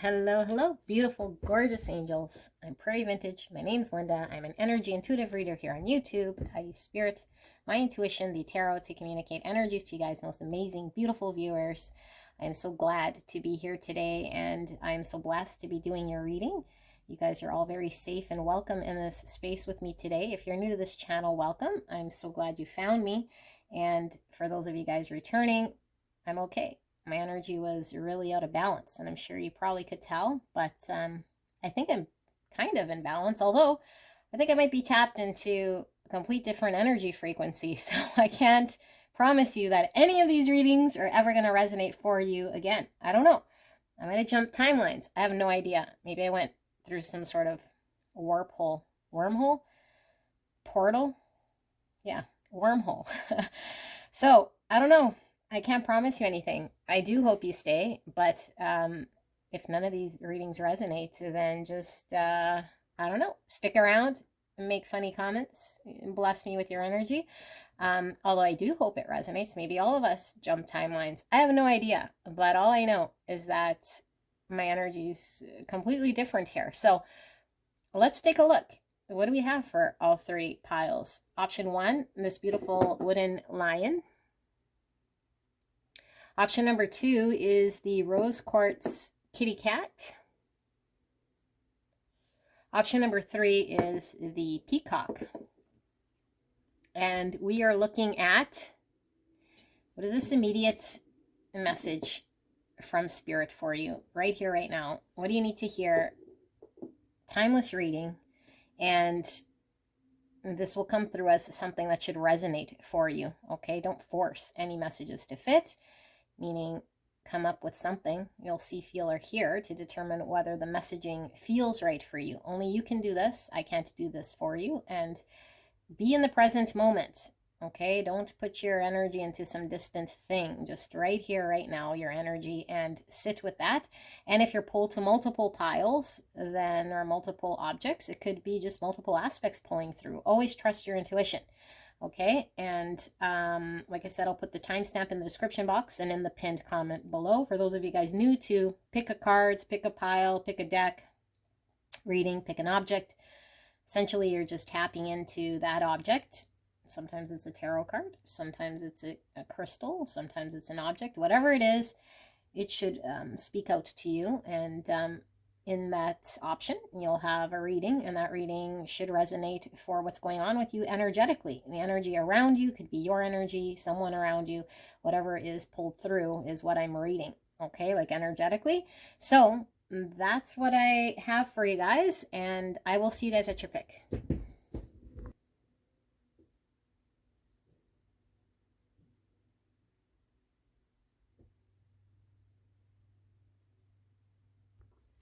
Hello, hello, beautiful, gorgeous angels. I'm Prairie Vintage. My name's Linda. I'm an energy intuitive reader here on YouTube. I use spirit, my intuition, the tarot to communicate energies to you guys, most amazing, beautiful viewers. I am so glad to be here today, and I'm so blessed to be doing your reading. You guys are all very safe and welcome in this space with me today. If you're new to this channel, welcome. I'm so glad you found me. And for those of you guys returning, I'm okay. My energy was really out of balance, and I'm sure you probably could tell, but I think I'm kind of in balance, although I think I might be tapped into a complete different energy frequency, so I can't promise you that any of these readings are ever going to resonate for you again. I don't know. I might have jumped timelines. I have no idea. Maybe I went through some sort of wormhole, portal. Yeah, wormhole. So I don't know. I can't promise you anything. I do hope you stay, but if none of these readings resonate, then just, I don't know, stick around and make funny comments and bless me with your energy. Although I do hope it resonates. Maybe all of us jump timelines. I have no idea, but all I know is that my energy is completely different here. So let's take a look. What do we have for all three piles? Option one, this beautiful wooden lion. Option number two is the rose quartz kitty cat. Option number three is the peacock. And we are looking at, what is this immediate message from Spirit for you right here, right now? What do you need to hear? Timeless reading. And this will come through as something that should resonate for you, okay? Don't force any messages to fit. Meaning come up with something you'll see, feel, or hear to determine whether the messaging feels right for you. Only you can do this. I can't do this for you. And be in the present moment, okay? Don't put your energy into some distant thing. Just right here, right now, your energy, and sit with that. And if you're pulled to multiple piles, then, or multiple objects, it could be just multiple aspects pulling through. Always trust your intuition. Okay, and like I said, I'll put the timestamp in the description box and in the pinned comment below. For those of you guys new to pick a cards, pick a pile, pick a deck, reading, pick an object. Essentially, you're just tapping into that object. Sometimes it's a tarot card, sometimes it's a crystal, sometimes it's an object. Whatever it is, it should speak out to you, and in that option, you'll have a reading, and that reading should resonate for what's going on with you energetically. The energy around you could be your energy, someone around you, whatever is pulled through is what I'm reading, okay, like energetically. So that's what I have for you guys, and I will see you guys at your pick.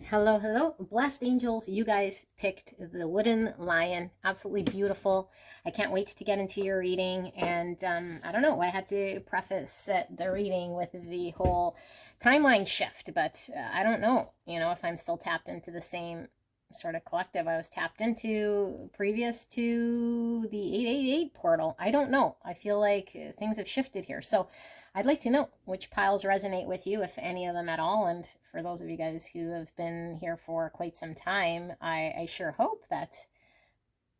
Hello, hello, blessed angels. You guys picked the wooden lion. Absolutely beautiful. I can't wait to get into your reading. And I don't know, I had to preface the reading with the whole timeline shift, but I don't know, if I'm still tapped into the same sort of collective I was tapped into previous to the 888 portal. I don't know. I feel like things have shifted here. So I'd like to know which piles resonate with you, if any of them at all. And for those of you guys who have been here for quite some time, I sure hope that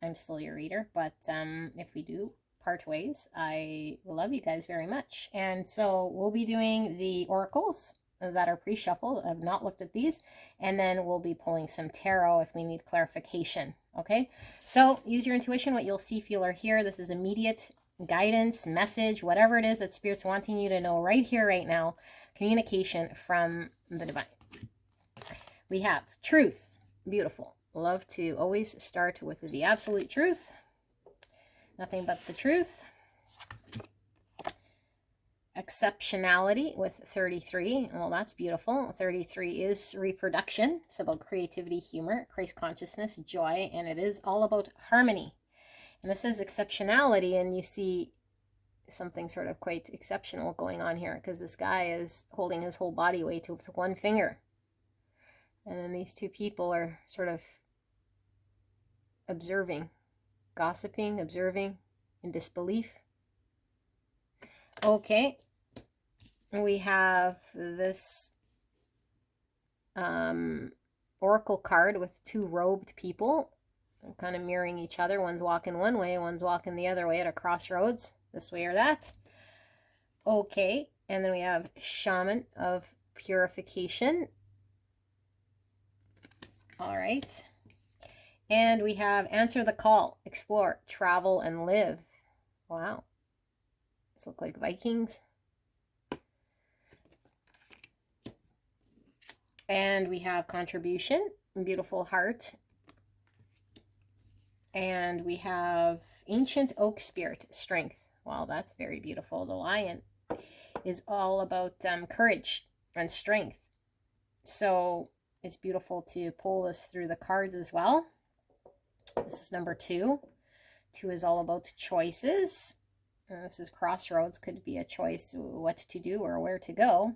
I'm still your reader. But if we do part ways, I love you guys very much. And so we'll be doing the oracles that are pre-shuffled. I've not looked at these. And then we'll be pulling some tarot if we need clarification. Okay, so use your intuition, what you'll see, feel, or hear. This is immediate guidance, message, whatever it is that Spirit's wanting you to know right here, right now. Communication from the divine. We have truth. Beautiful. Love to always start with the absolute truth. Nothing but the truth. Exceptionality with 33. Well, that's beautiful. 33 is reproduction. It's about creativity, humor, Christ consciousness, joy, and it is all about harmony. And this is exceptionality, and you see something sort of quite exceptional going on here, because this guy is holding his whole body weight with one finger. And then these two people are sort of observing, gossiping, observing, in disbelief. Okay, we have this oracle card with two robed people kind of mirroring each other. One's walking one way, one's walking the other way at a crossroads, this way or that. Okay, and then we have shaman of purification. All right. And we have answer the call, explore, travel, and live. Wow. These look like Vikings. And we have contribution, beautiful heart. And we have ancient oak spirit, strength. Wow, that's very beautiful. The lion is all about courage and strength. So it's beautiful to pull this through the cards as well. This is number 2. 2 is all about choices. This is crossroads, could be a choice what to do or where to go.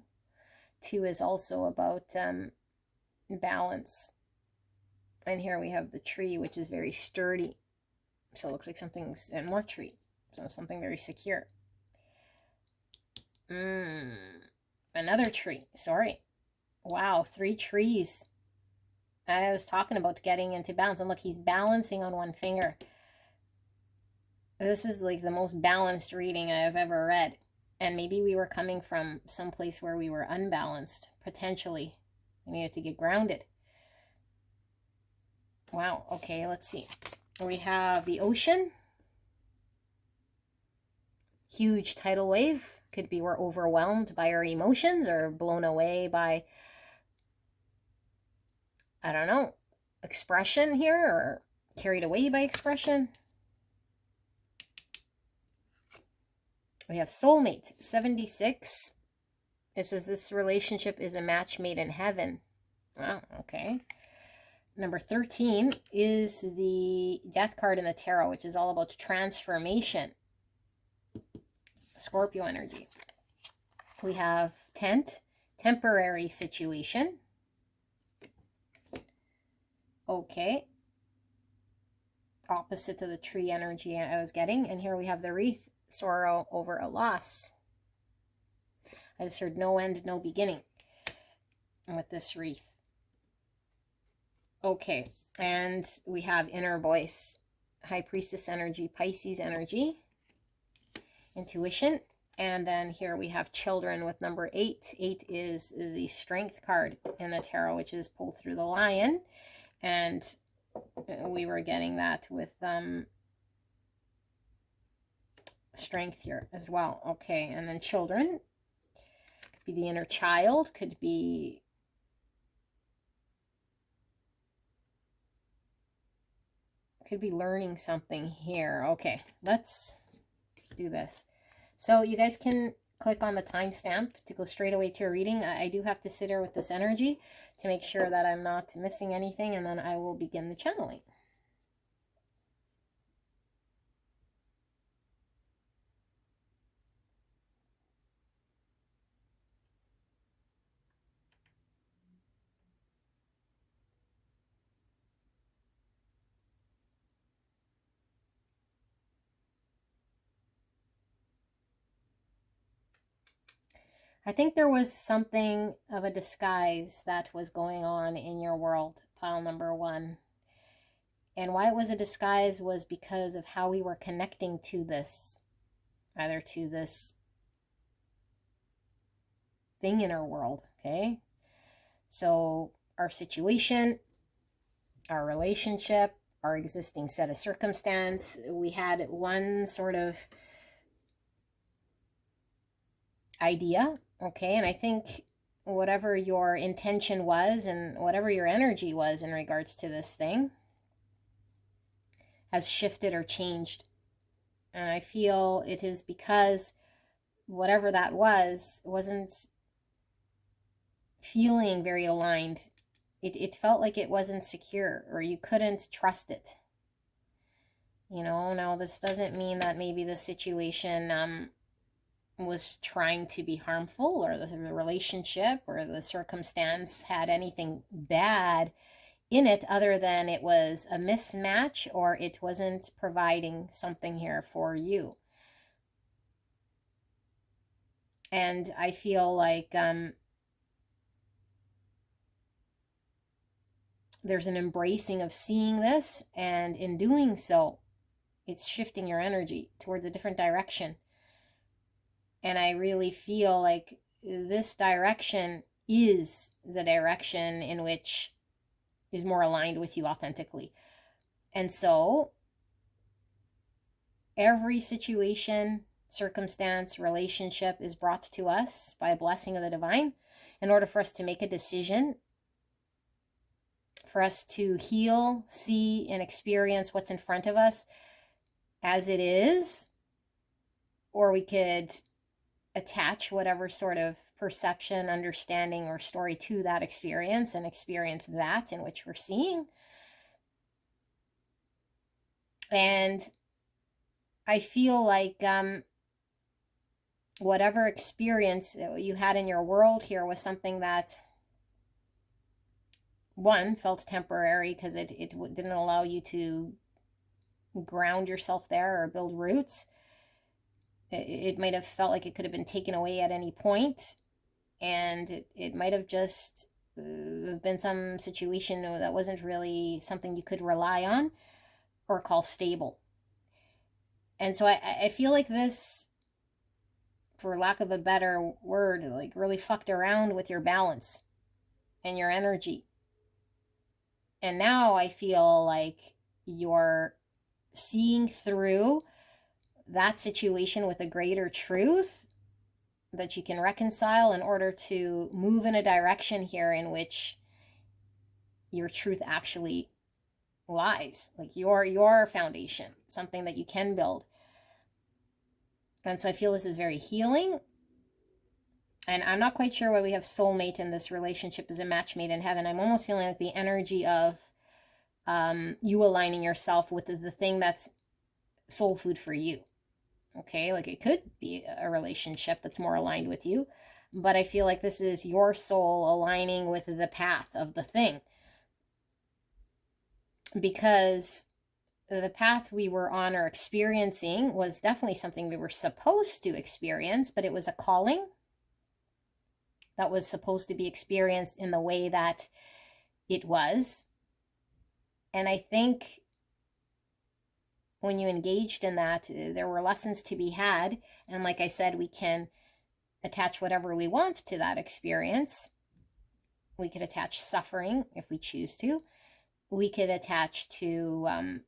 2 is also about balance. And here we have the tree, which is very sturdy. So it looks like something's, and more tree. So something very secure. Another tree, sorry. Wow, 3 trees. I was talking about getting into balance. And look, he's balancing on one finger. This is like the most balanced reading I've ever read. And maybe we were coming from some place where we were unbalanced, potentially. We needed to get grounded. Wow, okay, let's see. We have the ocean. Huge tidal wave. Could be we're overwhelmed by our emotions or blown away by, I don't know, expression here, or carried away by expression. We have soulmate, 76. It says this relationship is a match made in heaven. Wow, okay. Number 13 is the death card in the tarot, which is all about transformation. Scorpio energy. We have tent, temporary situation. Okay. Opposite to the tree energy I was getting. And here we have the wreath, sorrow over a loss. I just heard no end, no beginning with this wreath. Okay, and we have inner voice, high priestess energy, Pisces energy, intuition. And then here we have children with number 8. 8 is the strength card in the tarot, which is pulled through the lion. And we were getting that with strength here as well. Okay, and then children could be the inner child, could be learning something here. Okay, let's do this. So you guys can click on the timestamp to go straight away to your reading. I do have to sit here with this energy to make sure that I'm not missing anything, and then I will begin the channeling. I think there was something of a disguise that was going on in your world, pile number 1. And why it was a disguise was because of how we were connecting to this, either to this thing in our world, okay? So our situation, our relationship, our existing set of circumstance, we had one sort of idea, okay? And I think whatever your intention was and whatever your energy was in regards to this thing has shifted or changed. And I feel it is because whatever that was wasn't feeling very aligned. It felt like it wasn't secure, or you couldn't trust it. You know, now this doesn't mean that maybe the situation was trying to be harmful, or the relationship or the circumstance had anything bad in it, other than it was a mismatch, or it wasn't providing something here for you. And I feel like there's an embracing of seeing this, and in doing so, it's shifting your energy towards a different direction. And I really feel like this direction is the direction in which is more aligned with you authentically. And so every situation, circumstance, relationship is brought to us by a blessing of the divine in order for us to make a decision, for us to heal, see, and experience what's in front of us as it is, or we could attach whatever sort of perception, understanding, or story to that experience and experience that in which we're seeing. And I feel like whatever experience you had in your world here was something that, one, felt temporary because it didn't allow you to ground yourself there or build roots. It might have felt like it could have been taken away at any point, and it might have just been some situation that wasn't really something you could rely on or call stable. And so I feel like this, for lack of a better word, like really fucked around with your balance and your energy. And now I feel like you're seeing through that situation with a greater truth that you can reconcile in order to move in a direction here in which your truth actually lies, like your foundation, something that you can build. And so I feel this is very healing. And I'm not quite sure why we have soulmate in this relationship as a match made in heaven. I'm almost feeling like the energy of you aligning yourself with the thing that's soul food for you. Okay, like it could be a relationship that's more aligned with you, but I feel like this is your soul aligning with the path of the thing, because the path we were on or experiencing was definitely something we were supposed to experience, but it was a calling that was supposed to be experienced in the way that it was. And I think when you engaged in that, there were lessons to be had. And like I said, we can attach whatever we want to that experience. We could attach suffering if we choose to. We could attach to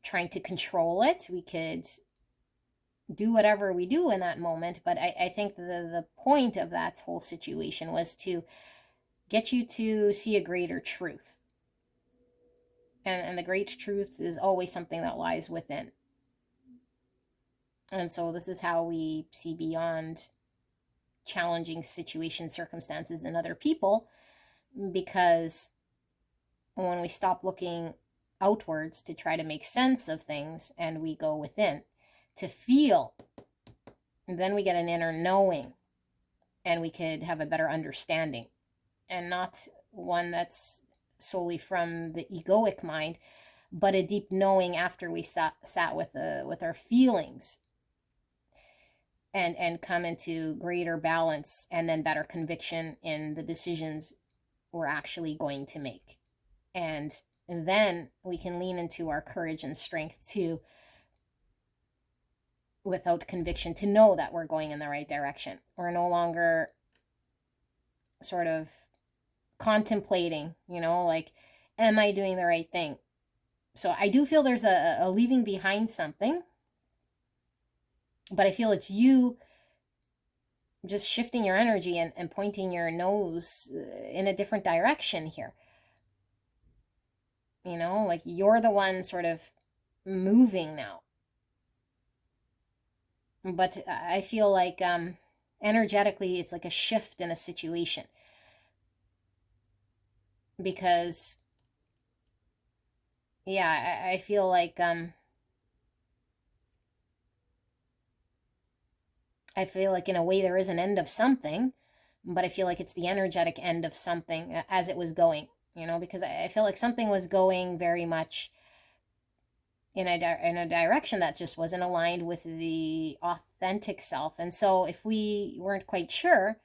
trying to control it. We could do whatever we do in that moment. But I think the point of that whole situation was to get you to see a greater truth. And the great truth is always something that lies within. And so this is how we see beyond challenging situations, circumstances, and other people, because when we stop looking outwards to try to make sense of things and we go within to feel, then we get an inner knowing, and we could have a better understanding, and not one that's solely from the egoic mind, but a deep knowing after we sat with our feelings, and come into greater balance and then better conviction in the decisions we're actually going to make. And then we can lean into our courage and strength too, without conviction, to know that we're going in the right direction. We're no longer sort of contemplating, like, am I doing the right thing? So I do feel there's a leaving behind something, but I feel it's you just shifting your energy and pointing your nose in a different direction here. Like you're the one sort of moving now. But I feel like energetically it's like a shift in a situation. Because, yeah, I feel like in a way there is an end of something, but I feel like it's the energetic end of something as it was going, because I feel like something was going very much in a direction that just wasn't aligned with the authentic self. And so if we weren't quite sure,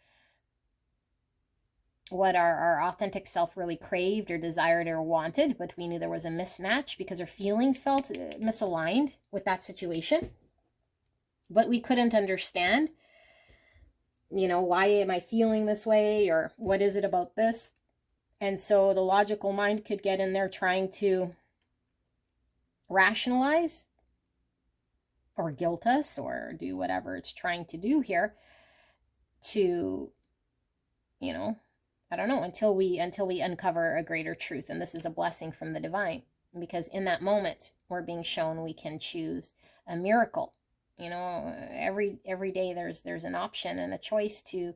what our authentic self really craved or desired or wanted, but we knew there was a mismatch because our feelings felt misaligned with that situation. But we couldn't understand, why am I feeling this way, or what is it about this? And so the logical mind could get in there trying to rationalize or guilt us or do whatever it's trying to do here to, I don't know, until we uncover a greater truth. And this is a blessing from the divine, because in that moment we're being shown we can choose a miracle. Every day there's an option and a choice to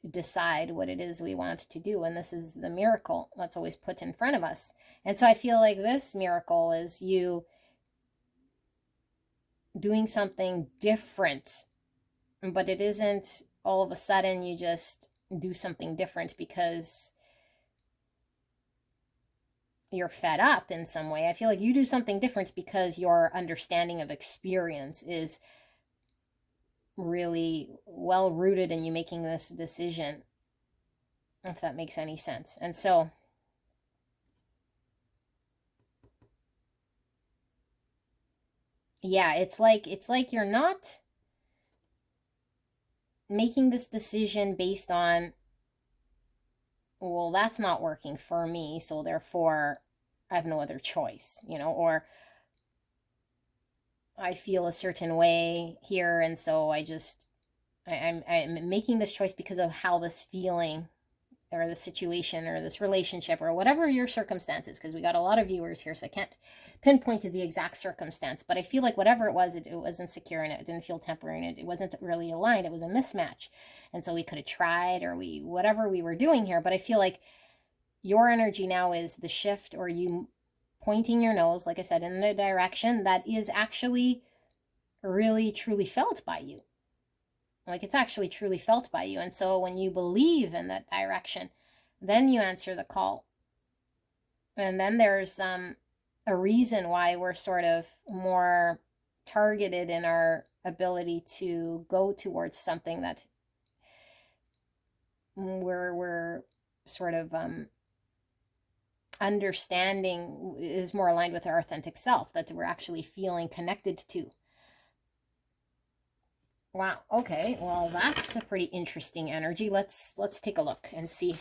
decide what it is we want to do, and this is the miracle that's always put in front of us. And so I feel like this miracle is you doing something different, but it isn't all of a sudden you just do something different because you're fed up in some way. I feel like you do something different because your understanding of experience is really well rooted in you making this decision, if that makes any sense. And so yeah, it's like you're not making this decision based on, well, that's not working for me, so therefore I have no other choice, or I feel a certain way here, and so I'm making this choice because of how this feeling or the situation or this relationship or whatever your circumstances, because we got a lot of viewers here, so I can't pinpoint to the exact circumstance, but I feel like whatever it was insecure, and it didn't feel temporary, and it wasn't really aligned. It was a mismatch. And so we could have tried, or whatever we were doing here, but I feel like your energy now is the shift, or you pointing your nose, like I said, in a direction that is actually really truly felt by you. Like, it's actually truly felt by you. And so when you believe in that direction, then you answer the call. And then there's a reason why we're sort of more targeted in our ability to go towards something that we're sort of understanding is more aligned with our authentic self, that we're actually feeling connected to. Wow. Okay. Well, that's a pretty interesting energy. Let's take a look and see.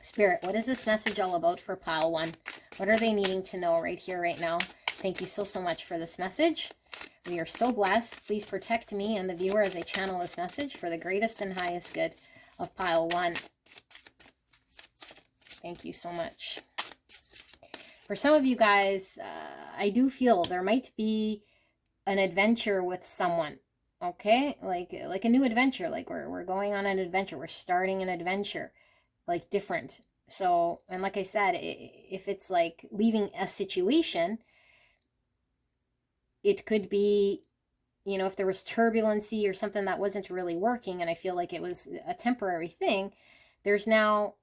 Spirit, what is this message all about for pile 1? What are they needing to know right here, right now? Thank you so much for this message. We are so blessed. Please protect me and the viewer as I channel this message for the greatest and highest good of pile 1. Thank you so much. For some of you guys, I do feel there might be an adventure with someone. Okay, like a new adventure, like we're going on an adventure, we're starting an adventure, like different. So, and like I said, if it's like leaving a situation, it could be, if there was turbulency or something that wasn't really working, and I feel like it was a temporary thing, there's now,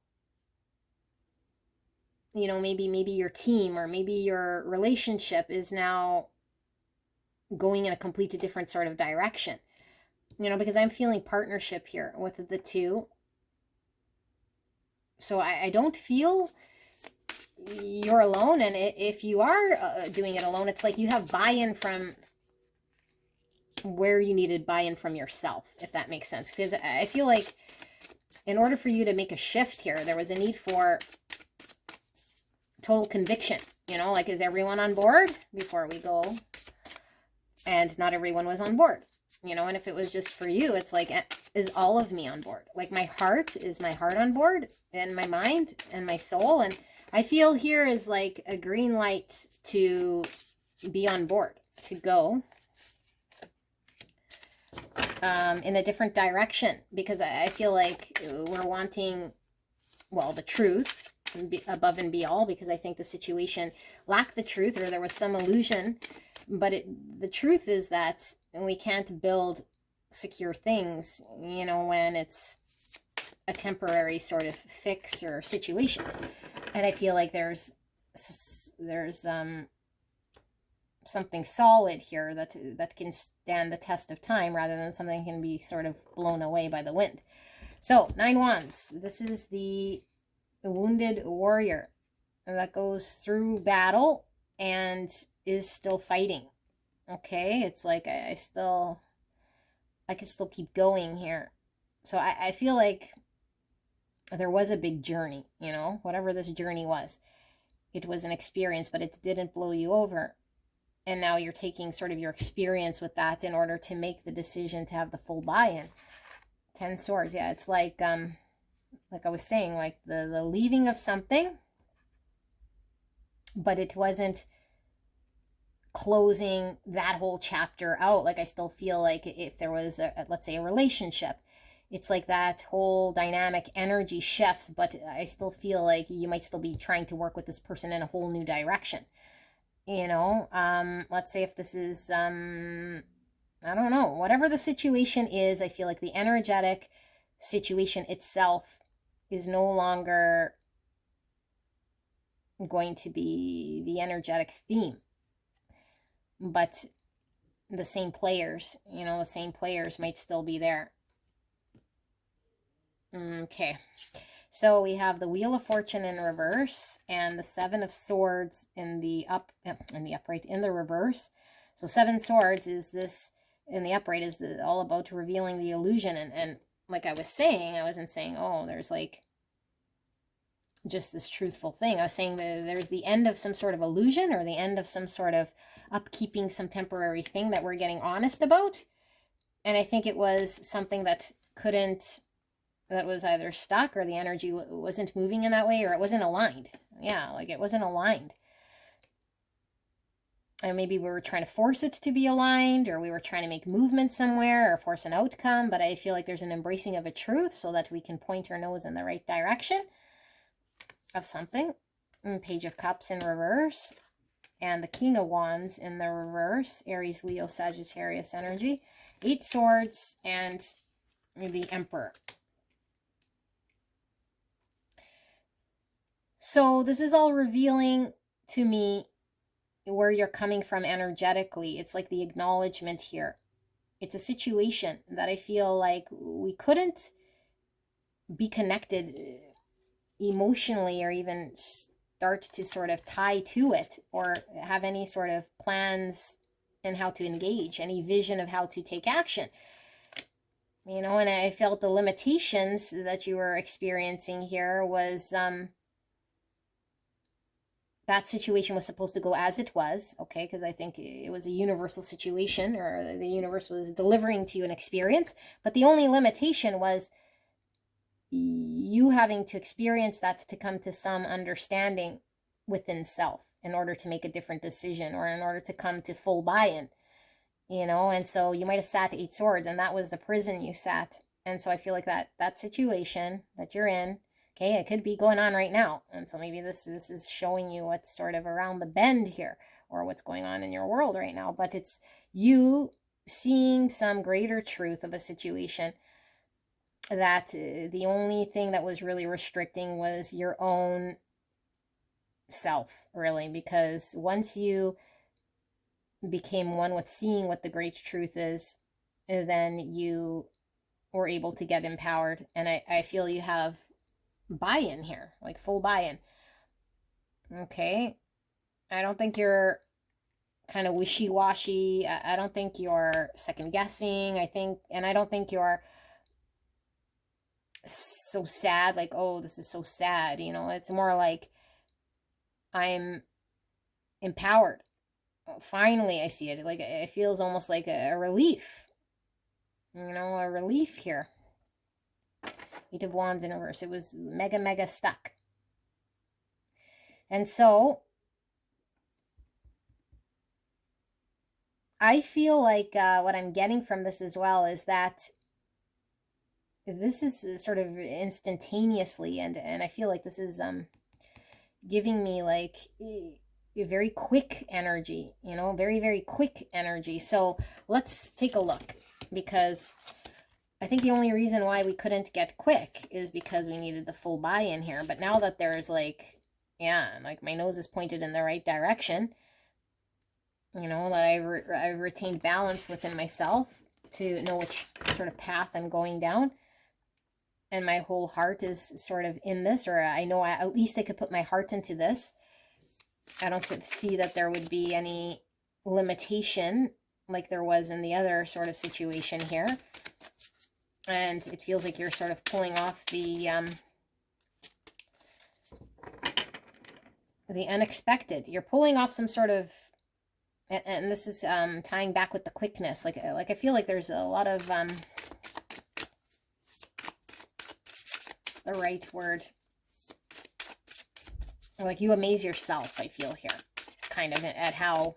maybe your team or maybe your relationship is now going in a completely different sort of direction, because I'm feeling partnership here with the two. So I don't feel you're alone. And if you are doing it alone, it's like you have buy-in from where you needed buy-in from yourself, if that makes sense. Because I feel like in order for you to make a shift here, there was a need for total conviction. Like, is everyone on board before we go? And not everyone was on board, and if it was just for you, it's like, is all of me on board? Like, is my heart on board, and my mind and my soul? And I feel here is like a green light to be on board, to go in a different direction, because I feel like we're wanting, well, the truth above and be all, because I think the situation lacked the truth, or there was some illusion. But the truth is that we can't build secure things, when it's a temporary sort of fix or situation. And I feel like there's something solid here that can stand the test of time, rather than something that can be sort of blown away by the wind. So 9 wands. This is the wounded warrior that goes through battle and is still fighting. Okay, it's like I can still keep going here. So I feel like there was a big journey, you know, whatever this journey was. It was an experience, but it didn't blow you over. And now you're taking sort of your experience with that in order to make the decision to have the full buy-in. 10 swords, yeah, it's like I was saying, like the leaving of something, but it wasn't closing that whole chapter out. Like I still feel like if there was let's say a relationship, it's like that whole dynamic energy shifts, but I still feel like you might still be trying to work with this person in a whole new direction. You know, let's say if this is I don't know, whatever the situation is, I feel like the energetic situation itself is no longer going to be the energetic theme, but the same players, you know, the same players might still be there. Okay, so we have the Wheel of Fortune in reverse and the Seven of Swords in the upright in the reverse. So 7 swords is this in the upright is all about revealing the illusion, and like I was saying, I wasn't saying, oh, there's like just this truthful thing. I was saying that there's the end of some sort of illusion, or the end of some sort of upkeeping some temporary thing that we're getting honest about. And I think it was something that was either stuck, or the energy wasn't moving in that way, or it wasn't aligned. Yeah, like it wasn't aligned. And maybe we were trying to force it to be aligned, or we were trying to make movement somewhere or force an outcome. But I feel like there's an embracing of a truth so that we can point our nose in the right direction of something. Page of Cups in reverse, and the King of Wands in the reverse, Aries, Leo, Sagittarius energy. 8 swords and the Emperor. So this is all revealing to me where you're coming from energetically. It's like the acknowledgement here. It's a situation that I feel like we couldn't be connected emotionally, or even start to sort of tie to it, or have any sort of plans in how to engage, any vision of how to take action. You know, and I felt the limitations that you were experiencing here was that situation was supposed to go as it was, okay, because I think it was a universal situation, or the universe was delivering to you an experience, but the only limitation was you having to experience that to come to some understanding within self in order to make a different decision, or in order to come to full buy-in, you know. And so you might have sat 8 swords, and that was the prison you sat. And so I feel like that situation that you're in, okay, it could be going on right now. And so maybe this is showing you what's sort of around the bend here, or what's going on in your world right now. But it's you seeing some greater truth of a situation, that the only thing that was really restricting was your own self, really. Because once you became one with seeing what the great truth is, then you were able to get empowered. And I feel you have buy-in here, like full buy-in. Okay, I don't think you're kind of wishy-washy. I don't think you're second-guessing. I don't think you're so sad, like, oh, this is so sad, you know. It's more like, I'm empowered. Finally, I see it. Like, it feels almost like a relief, you know, a relief here. 8 of Wands in reverse. It was mega stuck. And so I feel like what I'm getting from this as well is that this is sort of instantaneously, and I feel like this is giving me like a very quick energy, you know, very quick energy. So let's take a look, because I think the only reason why we couldn't get quick is because we needed the full buy-in here. But now that there's like, yeah, like my nose is pointed in the right direction, you know, that I've retained balance within myself to know which sort of path I'm going down. and my whole heart is sort of in this, or I know at least I could put my heart into this. I don't see that there would be any limitation like there was in the other sort of situation here. And it feels like you're sort of pulling off the unexpected. You're pulling off some sort of, and this is tying back with the quickness. Like I feel like there's a lot of, it's the right word. Like you amaze yourself, I feel here, kind of at how,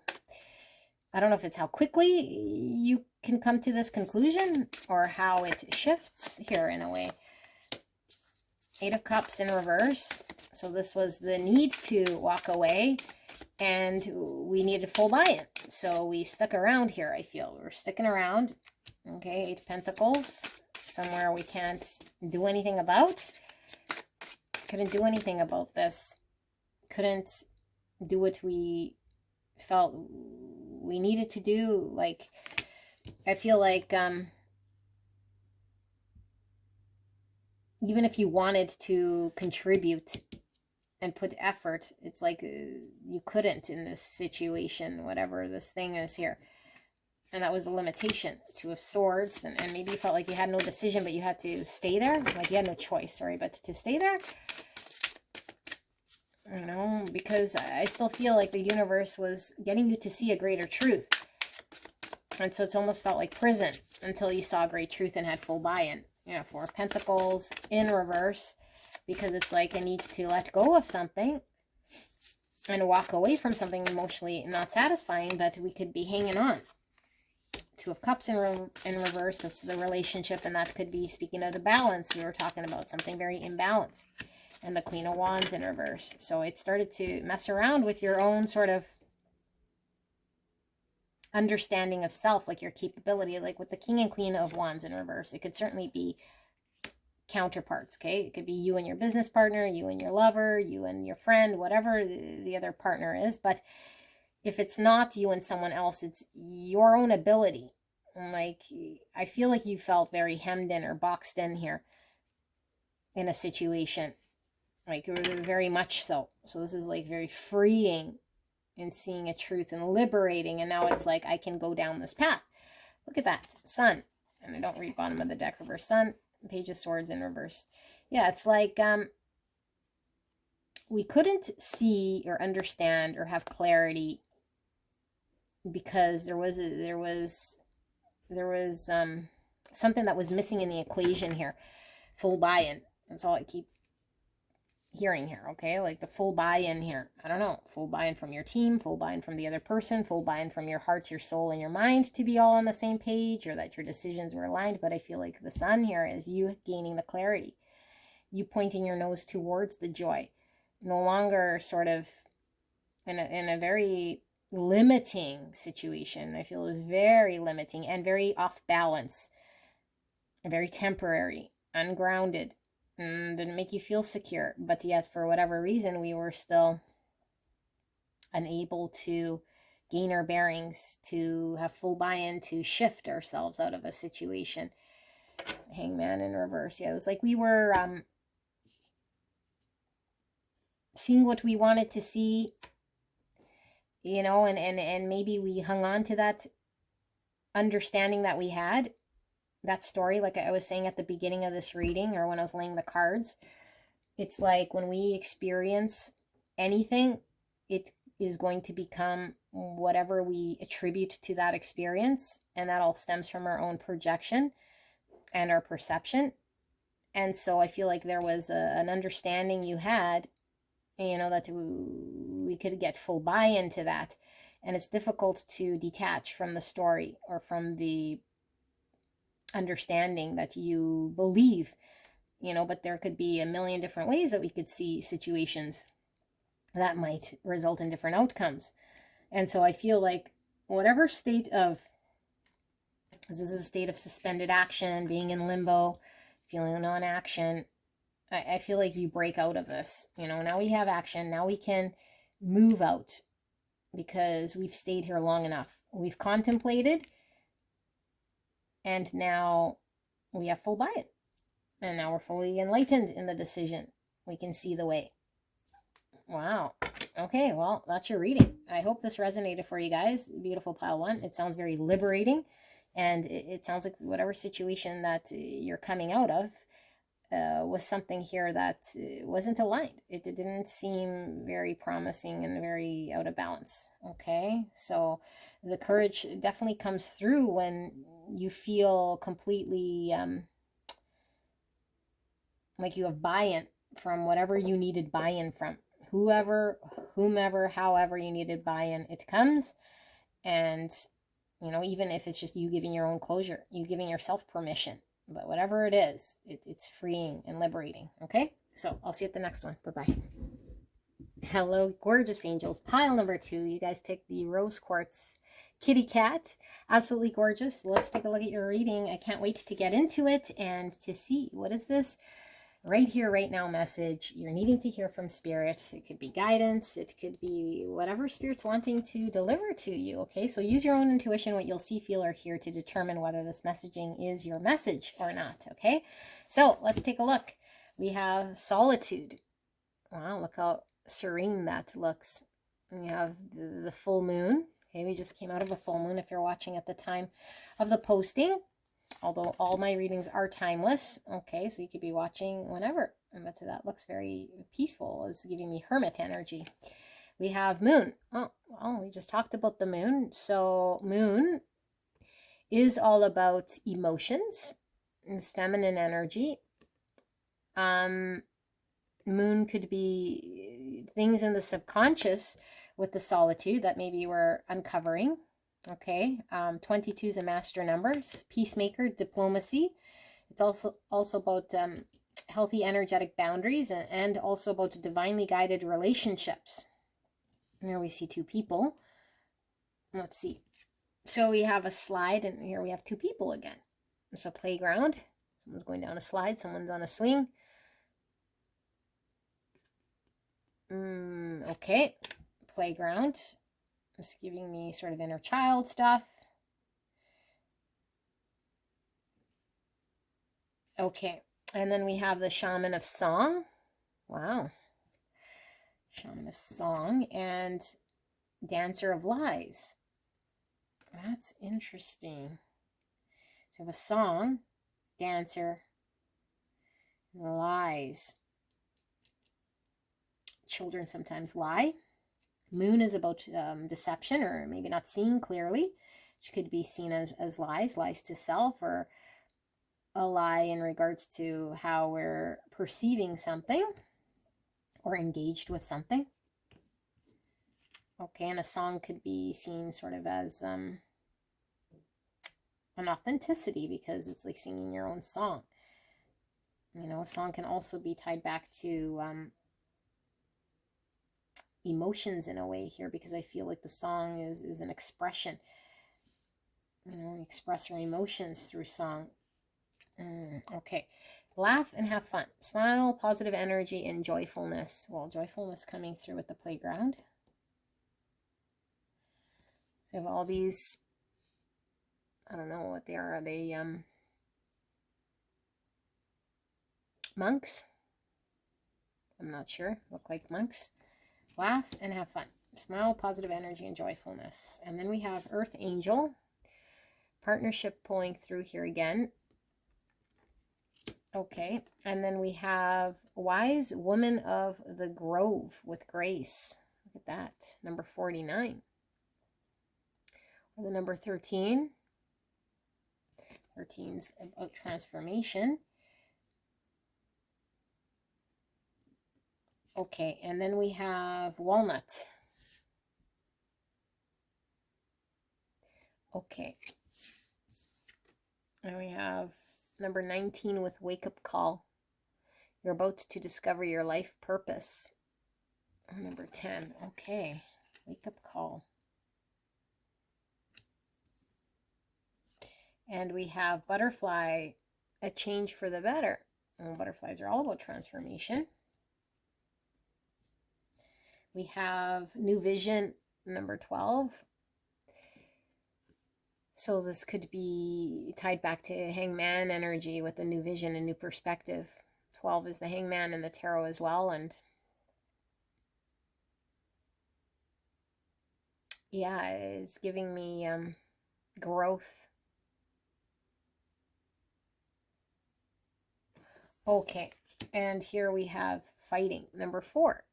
I don't know if it's how quickly you can come to this conclusion or how it shifts here in a way. 8 of Cups in reverse. So this was the need to walk away, and we needed full buy-in. So we stuck around here, I feel. We're sticking around. Okay, 8 of Pentacles. Somewhere we can't do anything about. Couldn't do anything about this. Couldn't do what we felt we needed to do. Like, I feel like even if you wanted to contribute and put effort, it's like you couldn't in this situation, whatever this thing is here. And that was the limitation. 2 of Swords, and maybe you felt like you had no decision, but you had to stay there. Like you had no choice, sorry, but to stay there. You know, because I still feel like the universe was getting you to see a greater truth. And so it's almost felt like prison until you saw great truth and had full buy-in. You know, 4 of Pentacles in reverse, because it's like I need to let go of something and walk away from something emotionally not satisfying, but we could be hanging on. 2 of Cups in reverse, that's the relationship, and that could be speaking of the balance we were talking about, something very imbalanced. And the Queen of Wands in reverse. So it started to mess around with your own sort of understanding of self, like your capability, like with the King and Queen of Wands in reverse. It could certainly be counterparts, okay? It could be you and your business partner, you and your lover, you and your friend, whatever the other partner is. But if it's not you and someone else, it's your own ability. And like, I feel like you felt very hemmed in or boxed in here in a situation. Like very much so. So this is like very freeing and seeing a truth and liberating. And now it's like I can go down this path. Look at that. Sun. And I don't read bottom of the deck reverse. Sun. Page of Swords in reverse. Yeah, it's like we couldn't see or understand or have clarity because there was something that was missing in the equation here. Full buy-in. That's all I keep hearing here, okay? Like the full buy-in here. I don't know. Full buy-in from your team, full buy-in from the other person, full buy-in from your heart, your soul, and your mind to be all on the same page, or that your decisions were aligned. But I feel like the Sun here is you gaining the clarity. You pointing your nose towards the joy. No longer sort of in a very limiting situation. I feel is very limiting and very off balance. Very temporary, ungrounded. Didn't make you feel secure, but yet for whatever reason we were still unable to gain our bearings, to have full buy-in, to shift ourselves out of a situation. Hangman in reverse. Yeah, it was like we were seeing what we wanted to see, you know, and maybe we hung on to that understanding that we had, that story, like I was saying at the beginning of this reading, or when I was laying the cards. It's like when we experience anything, it is going to become whatever we attribute to that experience, and that all stems from our own projection and our perception. And so I feel like there was an understanding you had, you know, that we could get full buy-in to that, and it's difficult to detach from the story or from the understanding that you believe, you know. But there could be a million different ways that we could see situations that might result in different outcomes. And so I feel like whatever state of, this is a state of suspended action, being in limbo, feeling non-action, I feel like you break out of this, you know. Now we have action, now we can move out because we've stayed here long enough. We've contemplated, and now we have full buy-in. And now we're fully enlightened in the decision. We can see the way. Wow. Okay, well, that's your reading. I hope this resonated for you guys. Beautiful pile one. It sounds very liberating. And it sounds like whatever situation that you're coming out of was something here that wasn't aligned. It didn't seem very promising and very out of balance. Okay, so the courage definitely comes through when you feel completely like you have buy-in from whatever you needed buy-in from. Whomever, however you needed buy-in, it comes. And, you know, even if it's just you giving your own closure, you giving yourself permission, but whatever it is, it's freeing and liberating. Okay, so I'll see you at the next one. Bye-bye. Hello, gorgeous angels. Pile number 2. You guys picked the rose quartz kitty cat. Absolutely gorgeous. Let's take a look at your reading. I can't wait to get into it and to see what is this right here, right now message you're needing to hear from spirit. It could be guidance. It could be whatever spirit's wanting to deliver to you. Okay, so use your own intuition, what you'll see, feel, or hear to determine whether this messaging is your message or not. Okay, so let's take a look. We have solitude. Wow, look how serene that looks. We have the full moon. Okay, we just came out of a full moon if you're watching at the time of the posting. Although all my readings are timeless. Okay, so you could be watching whenever. But that looks very peaceful. It's giving me hermit energy. We have moon. Oh, well, we just talked about the moon. So moon is all about emotions. It's feminine energy. Moon could be things in the subconscious with the solitude that maybe we're uncovering. Okay, 22 is a master number, peacemaker, diplomacy. It's also about healthy energetic boundaries and also about divinely guided relationships. Here we see 2 people. Let's see. So we have a slide, and here we have 2 people again. So playground. Someone's going down a slide. Someone's on a swing. Okay, playground. It's giving me sort of inner child stuff. Okay, and then we have the shaman of song. Wow. Shaman of song and dancer of lies. That's interesting. So we have a song, dancer, lies. Children sometimes lie. Moon is about deception, or maybe not seeing clearly, which could be seen as lies to self, or a lie in regards to how we're perceiving something or engaged with something. Okay, and a song could be seen sort of as an authenticity, because it's like singing your own song. You know, a song can also be tied back to emotions in a way here, because I feel like the song is an expression. You know, we express our emotions through song. Okay, laugh and have fun. Smile, positive energy, and joyfulness. Well, joyfulness coming through with the playground. So we have all these, I don't know what they are. Are they monks? I'm not sure. Look like monks. Laugh and have fun. Smile, positive energy, and joyfulness. And then we have Earth Angel. Partnership pulling through here again. Okay, and then we have Wise Woman of the Grove with Grace. Look at that. Number 49. Or the number 13. 13's about transformation. Okay, and then we have Walnut. Okay. And we have number 19 with Wake Up Call. You're about to discover your life purpose. Number 10. Okay. Wake Up Call. And we have Butterfly, a change for the better. And butterflies are all about transformation. We have New Vision, number 12. So this could be tied back to hangman energy with a new vision, a new perspective. 12 is the hangman in the tarot as well. And yeah, it's giving me growth. Okay, and here we have fighting, number 4.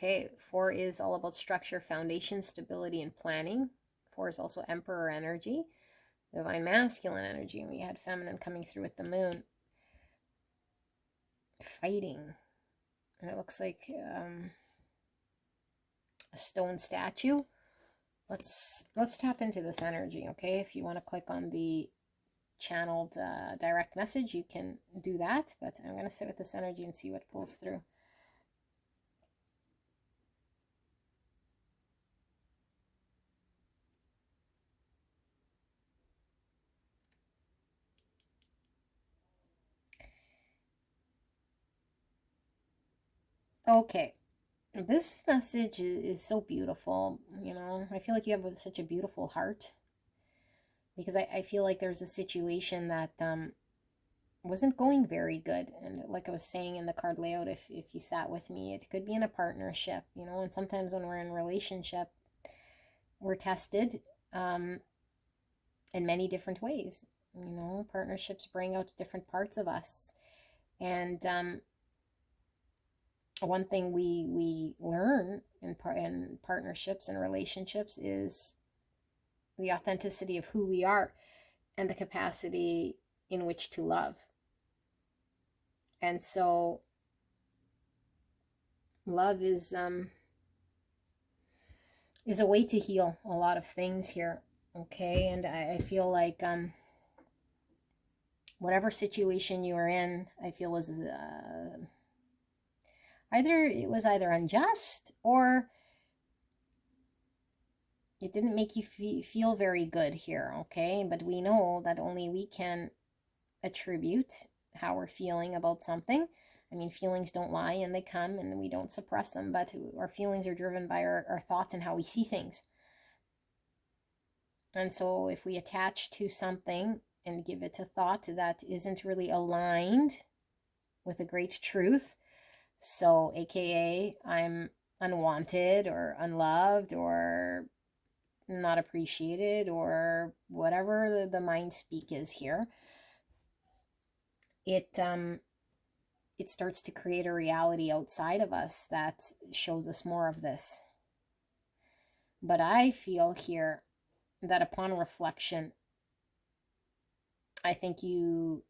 Okay, 4 is all about structure, foundation, stability, and planning. 4 is also emperor energy, divine masculine energy, and we had feminine coming through with the moon. Fighting, and it looks like a stone statue. Let's tap into this energy, okay? If you want to click on the channeled direct message, you can do that, but I'm going to sit with this energy and see what pulls through. Okay, this message is so beautiful. You know, I feel like you have such a beautiful heart, because I feel like there's a situation that wasn't going very good. And like I was saying in the card layout, if you sat with me, it could be in a partnership, you know, and sometimes when we're in a relationship, we're tested in many different ways. You know, partnerships bring out different parts of us. And one thing we learn in partnerships and relationships is the authenticity of who we are and the capacity in which to love. And so love is a way to heal a lot of things here. Okay, and I feel like whatever situation you are in, I feel was either unjust, or it didn't make you feel very good here. Okay, but we know that only we can attribute how we're feeling about something. I mean, feelings don't lie, and they come, and we don't suppress them, but our feelings are driven by our thoughts and how we see things. And so if we attach to something and give it a thought that isn't really aligned with a great truth, so aka I'm unwanted or unloved or not appreciated or whatever the mind speak is here, it starts to create a reality outside of us that shows us more of this. But I feel here that upon reflection, I think you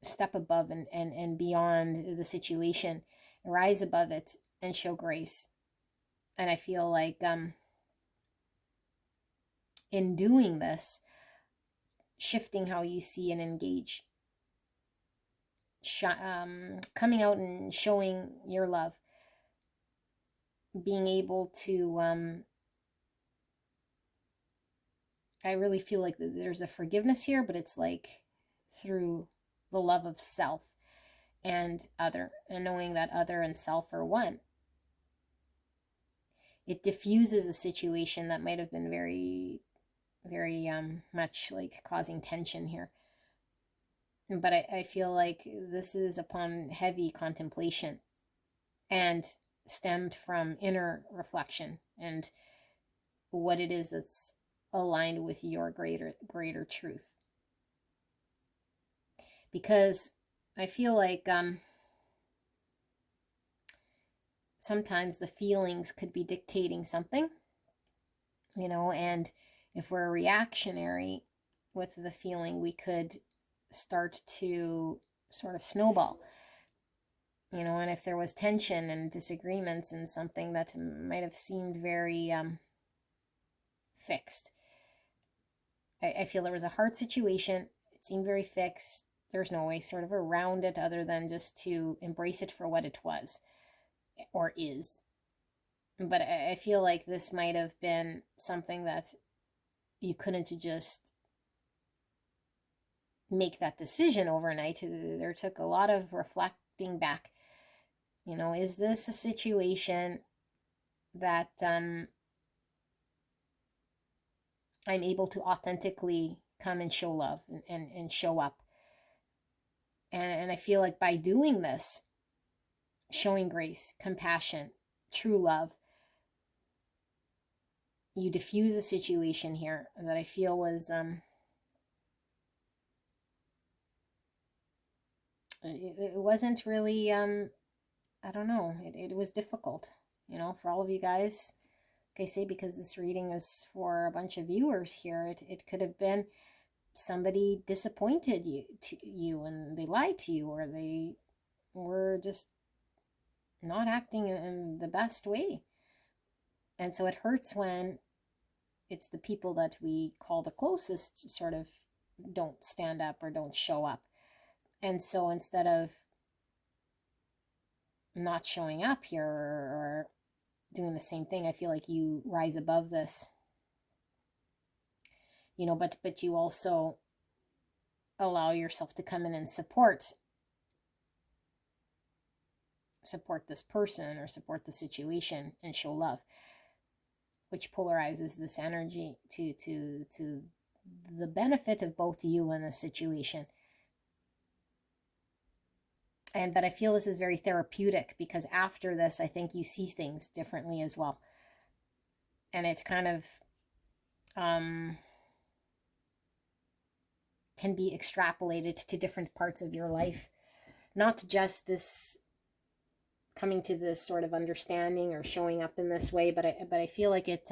step above and beyond the situation, rise above it, and show grace. And I feel like in doing this, shifting how you see and engage, coming out and showing your love, being able to I really feel like there's a forgiveness here, but it's like through the love of self and other, and knowing that other and self are one. It diffuses a situation that might have been very, very much like causing tension here. But I feel like this is upon heavy contemplation and stemmed from inner reflection and what it is that's aligned with your greater truth. Because I feel like sometimes the feelings could be dictating something, you know, and if we're reactionary with the feeling, we could start to sort of snowball, you know. And if there was tension and disagreements and something that might have seemed very fixed, I feel there was a hard situation, it seemed very fixed, there's no way sort of around it other than just to embrace it for what it was or is. But I feel like this might have been something that you couldn't just make that decision overnight. There took a lot of reflecting back. You know, is this a situation that I'm able to authentically come and show love and show up. And I feel like by doing this, showing grace, compassion, true love, you diffuse a situation here that I feel was it wasn't really I don't know, it was difficult, you know, for all of you guys. Like I say, because this reading is for a bunch of viewers here, it could have been somebody disappointed you and they lied to you, or they were just not acting in the best way. And so it hurts when it's the people that we call the closest sort of don't stand up or don't show up. And so instead of not showing up here or doing the same thing, I feel like you rise above this, you know, but you also allow yourself to come in and support this person or support the situation and show love, which polarizes this energy to the benefit of both you and the situation. But I feel this is very therapeutic, because after this, I think you see things differently as well. And it kind of can be extrapolated to different parts of your life. Not just this coming to this sort of understanding or showing up in this way, but I feel like it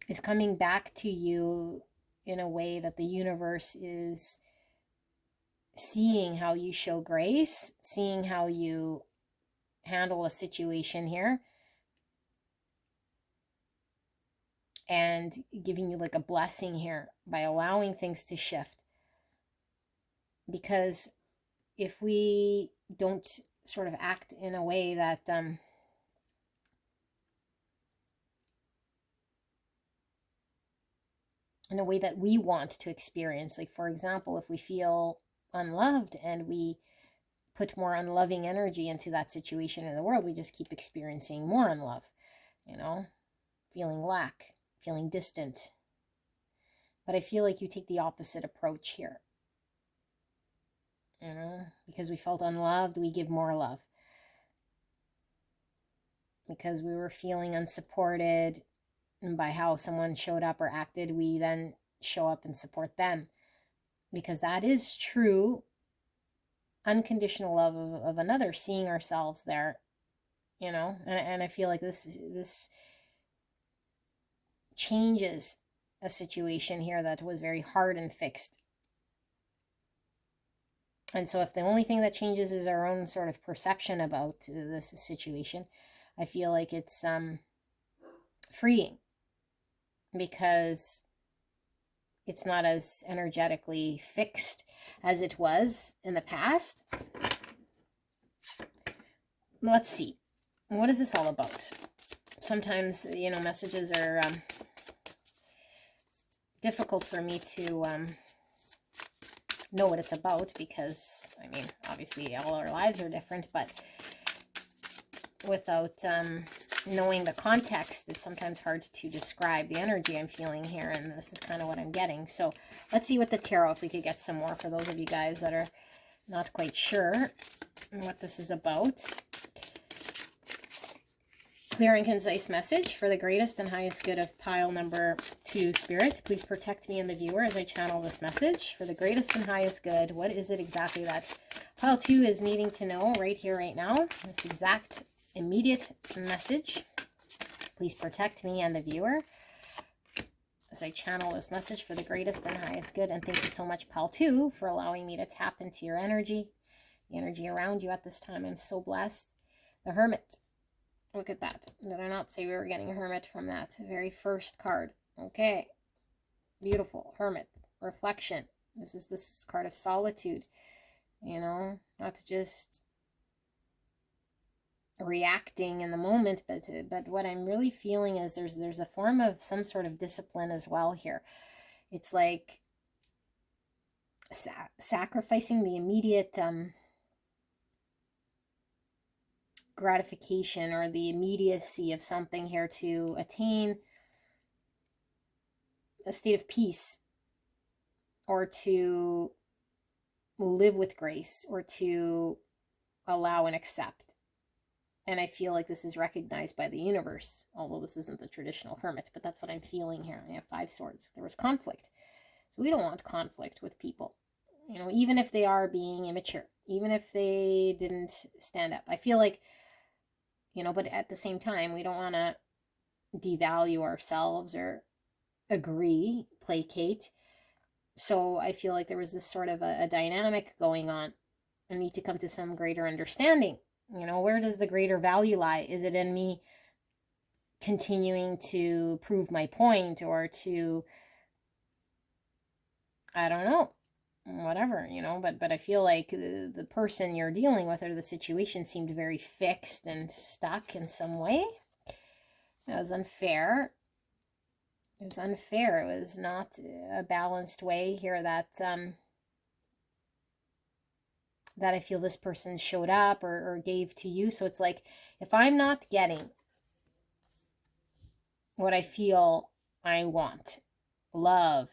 is coming back to you in a way that the universe is seeing how you show grace, seeing how you handle a situation here, and giving you like a blessing here by allowing things to shift. Because if we don't sort of act in a way that we want to experience, like for example, if we feel unloved and we put more unloving energy into that situation in the world, we just keep experiencing more unlove, you know, feeling lack, feeling distant. But I feel like you take the opposite approach here, you know, because we felt unloved, we give more love. Because we were feeling unsupported by how someone showed up or acted, we then show up and support them. Because that is true unconditional love of another, seeing ourselves there, you know. And I feel like this changes a situation here that was very hard and fixed. And so if the only thing that changes is our own sort of perception about this situation, I feel like it's freeing, because it's not as energetically fixed as it was in the past. Let's see. What is this all about? Sometimes, you know, messages are difficult for me to know what it's about, because, I mean, obviously all our lives are different, but without knowing the context, it's sometimes hard to describe the energy I'm feeling here, and this is kind of what I'm getting. So let's see what the tarot, if we could get some more for those of you guys that are not quite sure what this is about. Clear and concise message for the greatest and highest good of pile number 2, Spirit. Please protect me and the viewer as I channel this message for the greatest and highest good. What is it exactly that pile 2 is needing to know right here, right now? This exact immediate message. Please protect me and the viewer as I channel this message for the greatest and highest good. And thank you so much, pile 2, for allowing me to tap into your energy, the energy around you at this time. I'm so blessed. The Hermit. Look at that. Did I not say we were getting a Hermit from that very first card? Okay. Beautiful. Hermit. Reflection. This is this card of solitude. You know, not to just reacting in the moment, but what I'm really feeling is there's a form of some sort of discipline as well here. It's like sacrificing the immediate gratification or the immediacy of something here to attain a state of peace, or to live with grace, or to allow and accept. And I feel like this is recognized by the universe, although this isn't the traditional hermit, but that's what I'm feeling here. I have 5 swords. There was conflict. So we don't want conflict with people, even if they are being immature, even if they didn't stand up. I feel like, but at the same time, we don't want to devalue ourselves or agree, placate. So I feel like there was this sort of a dynamic going on. I need to come to some greater understanding. Where does the greater value lie? Is it in me continuing to prove my point, or to, I don't know, whatever, but I feel like the person you're dealing with or the situation seemed very fixed and stuck in some way. It was unfair. It was unfair. It was not a balanced way here that I feel this person showed up or gave to you. So it's like, if I'm not getting what I feel I want, love,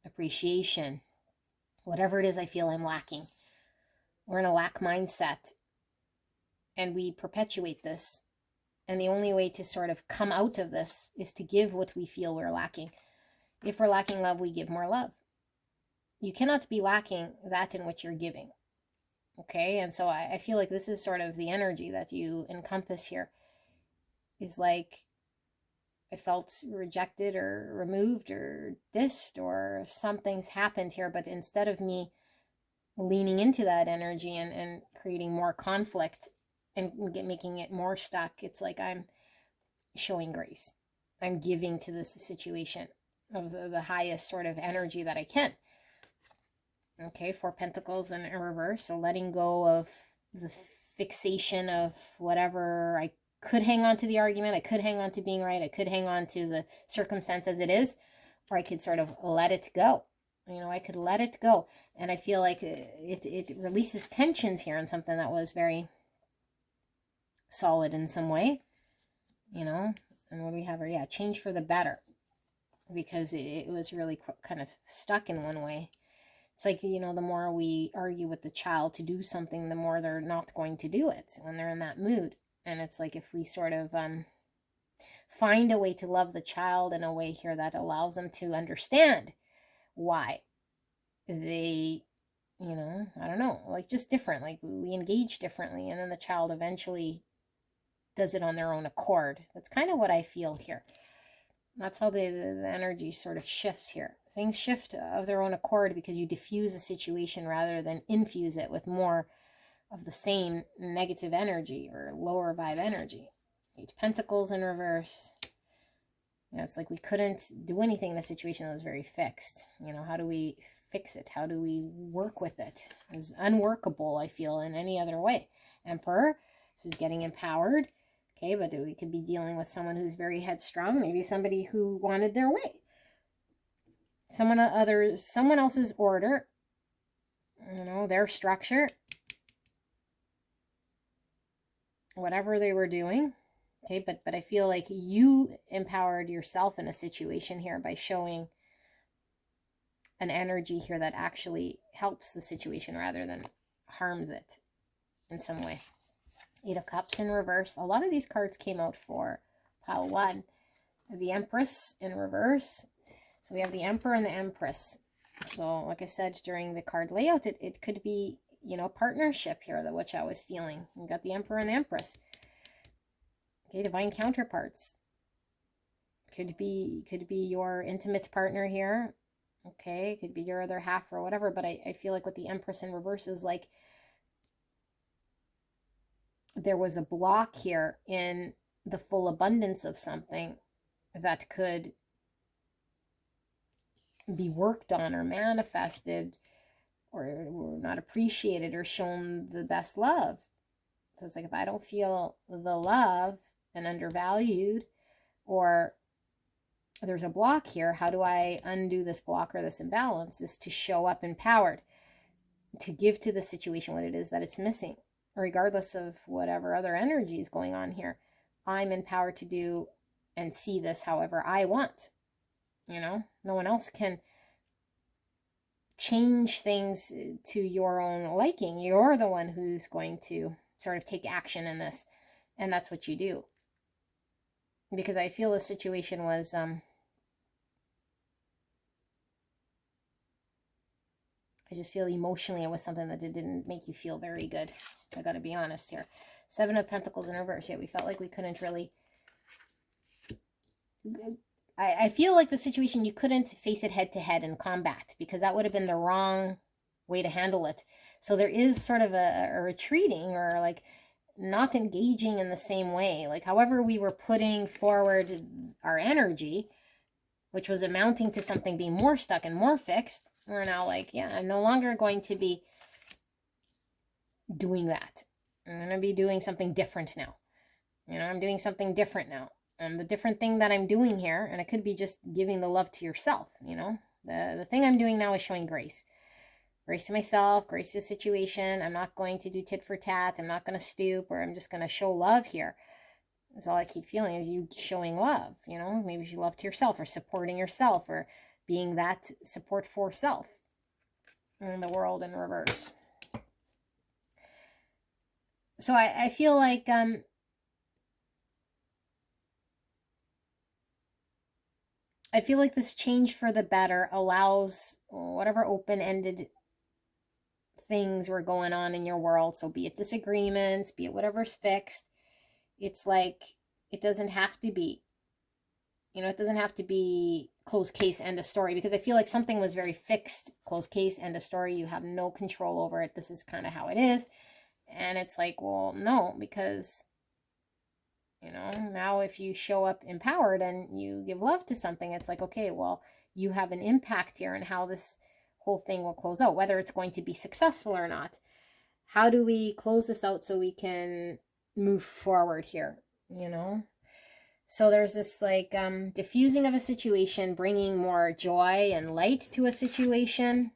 appreciation, whatever it is I feel I'm lacking, we're in a lack mindset, and we perpetuate this. And the only way to sort of come out of this is to give what we feel we're lacking. If we're lacking love, we give more love. You cannot be lacking that in which you're giving. Okay? And so I feel like this is sort of the energy that you encompass here. Is like, I felt rejected or removed or dissed, or something's happened here. But instead of me leaning into that energy and creating more conflict and making it more stuck, it's like I'm showing grace. I'm giving to this situation of the highest sort of energy that I can. Okay, 4 Pentacles in reverse. So letting go of the fixation of whatever. I could hang on to the argument. I could hang on to being right. I could hang on to the circumstance as it is. Or I could sort of let it go. I could let it go. And I feel like it releases tensions here on something that was very solid in some way, and what do we have here? Yeah, change for the better, because it was really kind of stuck in one way. It's like, the more we argue with the child to do something, the more they're not going to do it when they're in that mood. And it's like, if we sort of find a way to love the child in a way here that allows them to understand why they, I don't know, like just different, like we engage differently, and then the child eventually does it on their own accord. That's kind of what I feel here. That's how the energy sort of shifts here. Things shift of their own accord because you diffuse a situation rather than infuse it with more of the same negative energy or lower vibe energy. 8 Pentacles in reverse. It's like we couldn't do anything in a situation that was very fixed. How do we fix it? How do we work with it? It was unworkable, I feel, in any other way. Emperor. This is getting empowered. Okay, but we could be dealing with someone who's very headstrong, maybe somebody who wanted their way. Someone else's order, their structure, whatever they were doing. Okay, but I feel like you empowered yourself in a situation here by showing an energy here that actually helps the situation rather than harms it in some way. 8 of Cups in reverse. A lot of these cards came out for pile 1. The Empress in reverse. So we have the Emperor and the Empress. So like I said during the card layout, it could be, partnership here, which I was feeling. You got the Emperor and the Empress. Okay, divine counterparts. Could be your intimate partner here. Okay, could be your other half or whatever. But I feel like with the Empress in reverse is like, there was a block here in the full abundance of something that could be worked on or manifested or not appreciated or shown the best love. So it's like, if I don't feel the love and undervalued, or there's a block here, how do I undo this block or this imbalance? Is to show up empowered, to give to the situation what it is that it's missing. regardless of whatever other energy is going on here. I'm empowered to do and see this however I want. You know, no one else can change things to your own liking. You're the one who's going to sort of take action in this, and that's what you do. Because I feel the situation was I just feel emotionally it was something that didn't make you feel very good. I gotta be honest here. 7 of Pentacles in reverse. Yeah, we felt like we couldn't really... I feel like the situation, you couldn't face it head to head in combat, because that would have been the wrong way to handle it. So there is sort of a retreating, or like not engaging in the same way. Like however we were putting forward our energy, which was amounting to something being more stuck and more fixed, we're now like, yeah, I'm no longer going to be doing that. I'm going to be doing something different now. You know, I'm doing something different now. And the different thing that I'm doing here, and it could be just giving the love to yourself, you know. The thing I'm doing now is showing grace. Grace to myself, grace to the situation. I'm not going to do tit for tat. I'm not going to stoop, or I'm just going to show love here. That's all I keep feeling, is you showing love, you know. Maybe you love to yourself, or supporting yourself, or being that support for self in the world in reverse. So I feel like this change for the better allows whatever open-ended things were going on in your world, so be it disagreements, be it whatever's fixed, it's like it doesn't have to be, you know, it doesn't have to be closed case, end of story, because I feel like something was very fixed, closed case, end of story, you have no control over it, this is kind of how it is. And it's like, well, no, because, you know, now if you show up empowered and you give love to something, it's like, okay, well, you have an impact here in how this whole thing will close out, whether it's going to be successful or not. How do we close this out so we can move forward here, you know? So there's this like diffusing of a situation, bringing more joy and light to a situation.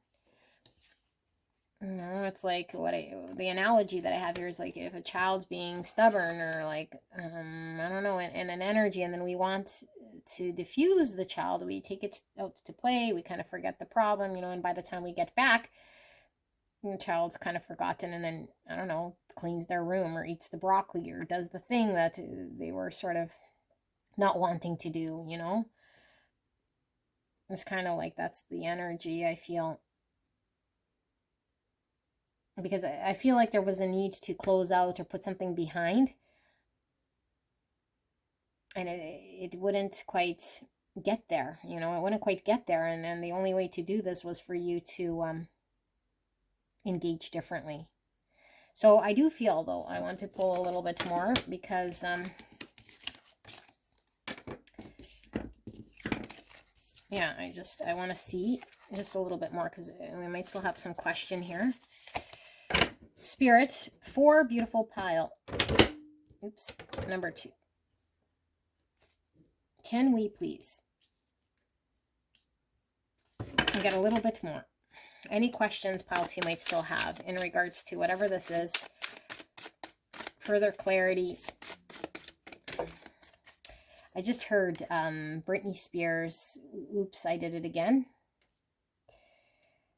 You know, it's like the analogy that I have here is like if a child's being stubborn, or like, I don't know, in an energy, and then we want to diffuse the child, we take it out to play, we kind of forget the problem, you know, and by the time we get back, the child's kind of forgotten, and then, I don't know, cleans their room, or eats the broccoli, or does the thing that they were sort of not wanting to do, you know? It's kind of like that's the energy I feel. Because I feel like there was a need to close out or put something behind. And it wouldn't quite get there, you know, it wouldn't quite get there. And then the only way to do this was for you to engage differently. So I do feel, though, I want to pull a little bit more, because yeah, I want to see just a little bit more, because we might still have some question here. Spirit, 4 beautiful pile. Oops, number 2. Can we please get a little bit more? Any questions pile 2 might still have in regards to whatever this is? Further clarity. I just heard Britney Spears, oops, I did it again.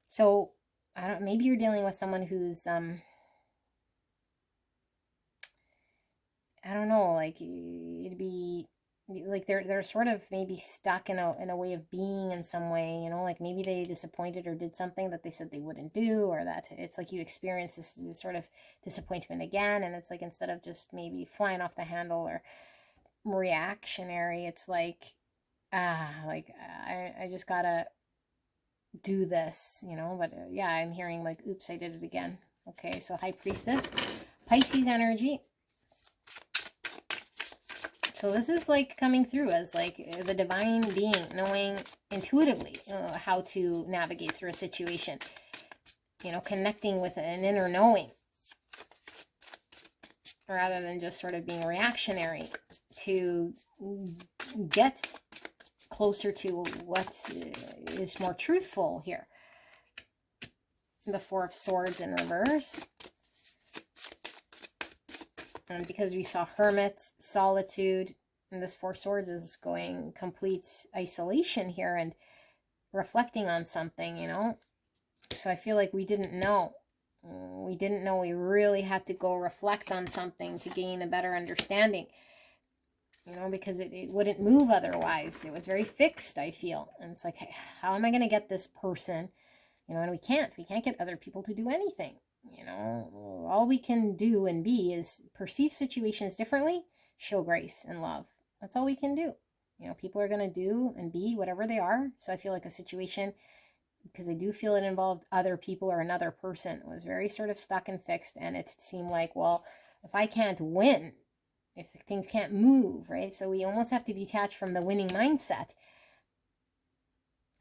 So, I don't, maybe you're dealing with someone who's, I don't know, like, it'd be, like, they're sort of maybe stuck in a way of being in some way, you know, like maybe they disappointed or did something that they said they wouldn't do, or that it's like you experience this sort of disappointment again, and it's like instead of just maybe flying off the handle or reactionary, it's like, I just gotta do this, you know. But yeah, I'm hearing like, oops, I did it again. Okay, so High Priestess, Pisces energy. So this is like coming through as like the divine being knowing intuitively how to navigate through a situation, you know, connecting with an inner knowing rather than just sort of being reactionary, to get closer to what is more truthful here. The 4 of Swords in reverse. And because we saw hermit, solitude, and this Four Swords is going complete isolation here and reflecting on something, you know. So I feel like we didn't know. We didn't know we really had to go reflect on something to gain a better understanding, you know, because it wouldn't move otherwise. It was very fixed, I feel. And it's like, hey, how am I going to get this person, you know, and we can't get other people to do anything. You know, all we can do and be is perceive situations differently, show grace and love. That's all we can do. You know, people are going to do and be whatever they are. So I feel like a situation, because I do feel it involved other people or another person, was very sort of stuck and fixed. And it seemed like, well, if I can't win, if things can't move, right? So we almost have to detach from the winning mindset.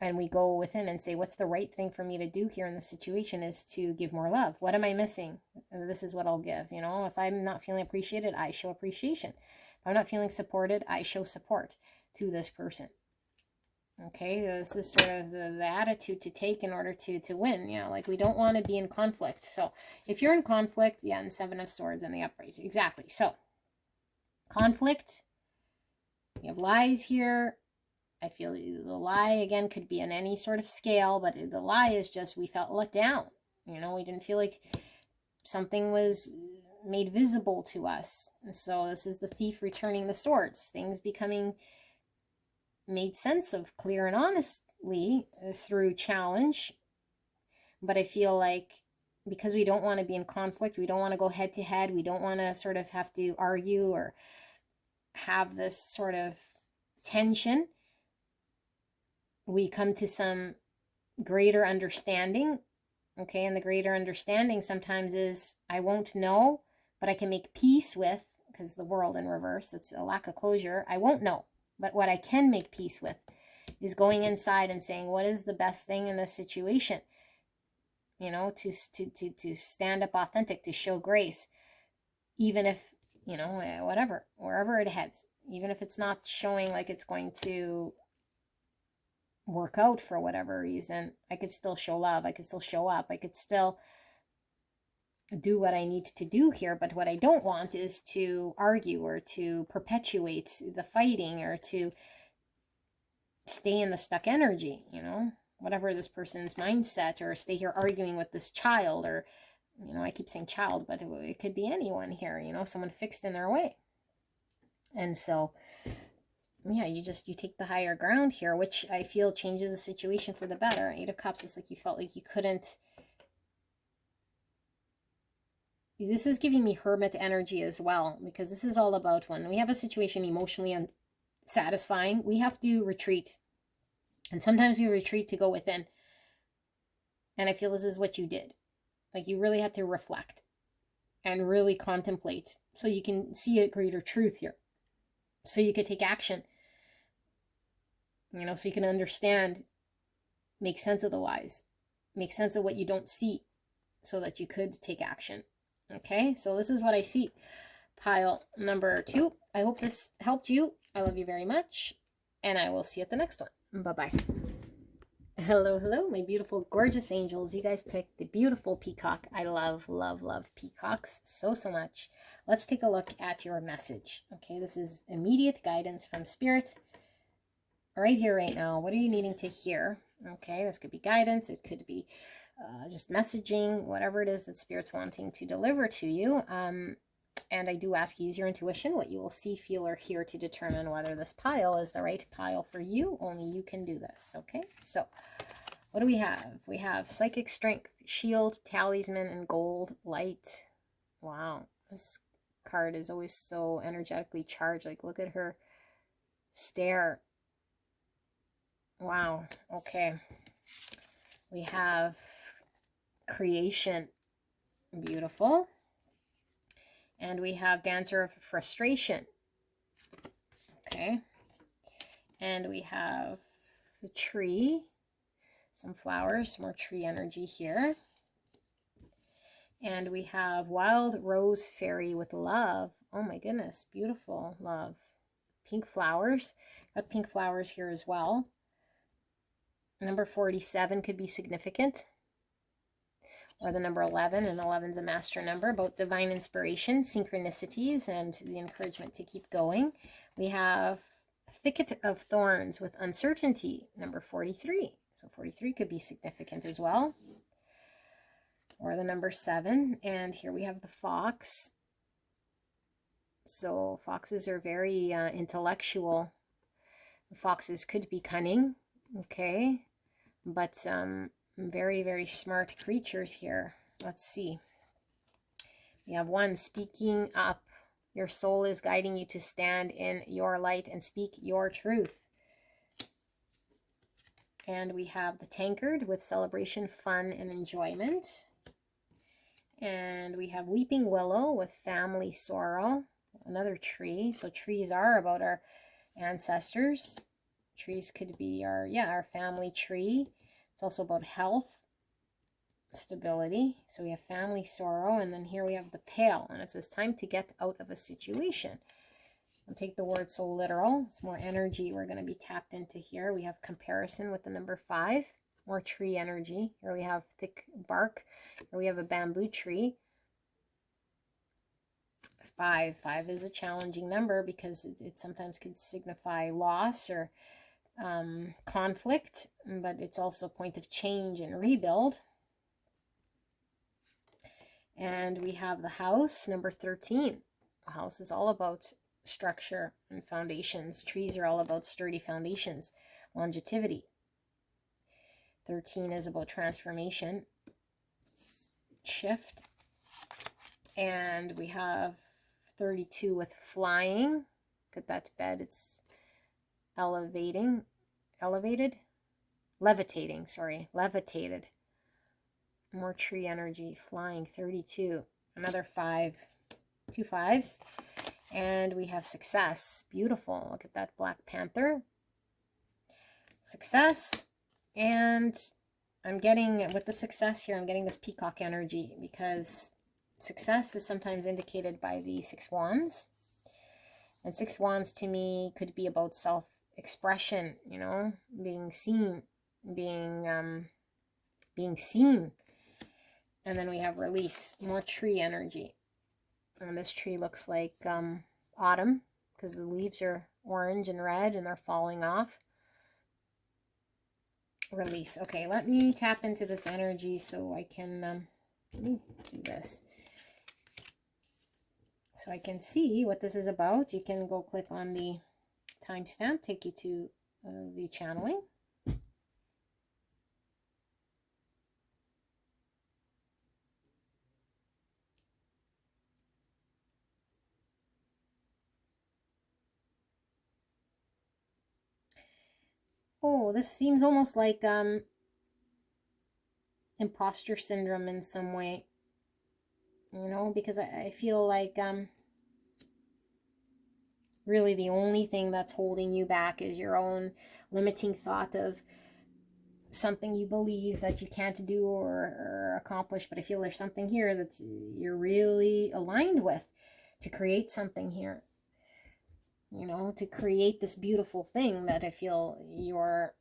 And we go within and say, what's the right thing for me to do here in this situation is to give more love. What am I missing? This is what I'll give. You know, if I'm not feeling appreciated, I show appreciation. If I'm not feeling supported, I show support to this person. Okay, this is sort of the attitude to take in order to win. You know, like we don't want to be in conflict. So if you're in conflict, yeah, and Seven of Swords and the upright. Exactly. So conflict, you have lies here. I feel the lie, again, could be on any sort of scale, but the lie is just we felt let down. You know, we didn't feel like something was made visible to us. And so this is the thief returning the swords. Things becoming made sense of clear and honestly through challenge. But I feel like because we don't want to be in conflict, we don't want to go head to head, we don't want to sort of have to argue or have this sort of tension, we come to some greater understanding, okay? And the greater understanding sometimes is I won't know, but I can make peace with, because the world in reverse, it's a lack of closure. I won't know, but what I can make peace with is going inside and saying, what is the best thing in this situation? You know, to stand up authentic, to show grace, even if, you know, whatever, wherever it heads, even if it's not showing like it's going to work out for whatever reason, I could still show love. I could still show up. I could still do what I need to do here. But what I don't want is to argue or to perpetuate the fighting or to stay in the stuck energy, you know, whatever this person's mindset, or stay here arguing with this child, or, you know, I keep saying child, but it could be anyone here, you know, someone fixed in their way. And so yeah, you take the higher ground here, which I feel changes the situation for the better. 8 of Cups, it's like you felt like you couldn't. This is giving me hermit energy as well, because this is all about when we have a situation emotionally unsatisfying, we have to retreat. And sometimes we retreat to go within. And I feel this is what you did. Like you really had to reflect and really contemplate so you can see a greater truth here. So you could take action. You know, so you can understand, make sense of the lies, make sense of what you don't see so that you could take action. Okay, so this is what I see. Pile number 2. I hope this helped you. I love you very much, and I will see you at the next one. Bye-bye. Hello, hello, my beautiful, gorgeous angels. You guys picked the beautiful peacock. I love, love, love peacocks so much. Let's take a look at your message. Okay, this is immediate guidance from Spirit. Right here, right now. What are you needing to hear? Okay, this could be guidance. It could be just messaging, whatever it is that Spirit's wanting to deliver to you. And I do ask you, use your intuition, what you will see, feel, or hear to determine whether this pile is the right pile for you. Only you can do this. Okay, so what do we have? We have psychic strength, shield, talisman, and gold light. Wow, this card is always so energetically charged. Like, look at her stare. Wow, okay. We have creation, beautiful. And we have dancer of frustration. Okay. And we have the tree, some flowers, some more tree energy here. And we have wild rose fairy with love. Oh my goodness, beautiful love. Pink flowers. Got pink flowers here as well. Number 47 could be significant. or the number 11, and 11 is a master number, about divine inspiration, synchronicities, and the encouragement to keep going. We have thicket of thorns with uncertainty, number 43. So 43 could be significant as well. Or the number 7. And here we have the fox. So foxes are very intellectual. Foxes could be cunning, okay, but very, very smart creatures here. Let's see. We have 1, speaking up. Your soul is guiding you to stand in your light and speak your truth. And we have the tankard with celebration, fun, and enjoyment. And we have weeping willow with family sorrow. Another tree. So trees are about our ancestors. Trees could be our family tree. It's also about health, stability. So we have family sorrow, and then here we have the pail, and it says time to get out of a situation. I'll take the word so literal. It's more energy we're going to be tapped into here. We have comparison with the number 5, more tree energy. Here we have thick bark. Here we have a bamboo tree. 5 is a challenging number because it sometimes could signify loss or conflict, but it's also a point of change and rebuild. And we have the house, number 13. The house is all about structure and foundations. Trees are all about sturdy foundations, longevity. 13 is about transformation, shift. And we have 32 with flying. Look at that bed. It's levitated. More tree energy, flying, 32. Another 5, 2 5s. And we have success. Beautiful. Look at that Black Panther. Success. And I'm getting, with the success here, I'm getting this peacock energy because success is sometimes indicated by the 6 wands. And 6 wands to me could be about self-expression, you know, being seen, being seen. And then we have release, more tree energy. And this tree looks like autumn because the leaves are orange and red and they're falling off. Release. Okay, let me tap into this energy so I can let me do this. So I can see what this is about. You can go click on the timestamp, take you to the channeling. Oh, this seems almost like imposter syndrome in some way, you know, because I feel like really the only thing that's holding you back is your own limiting thought of something you believe that you can't do or accomplish. But I feel there's something here that's you're really aligned with to create something here, you know, to create this beautiful thing that I feel you're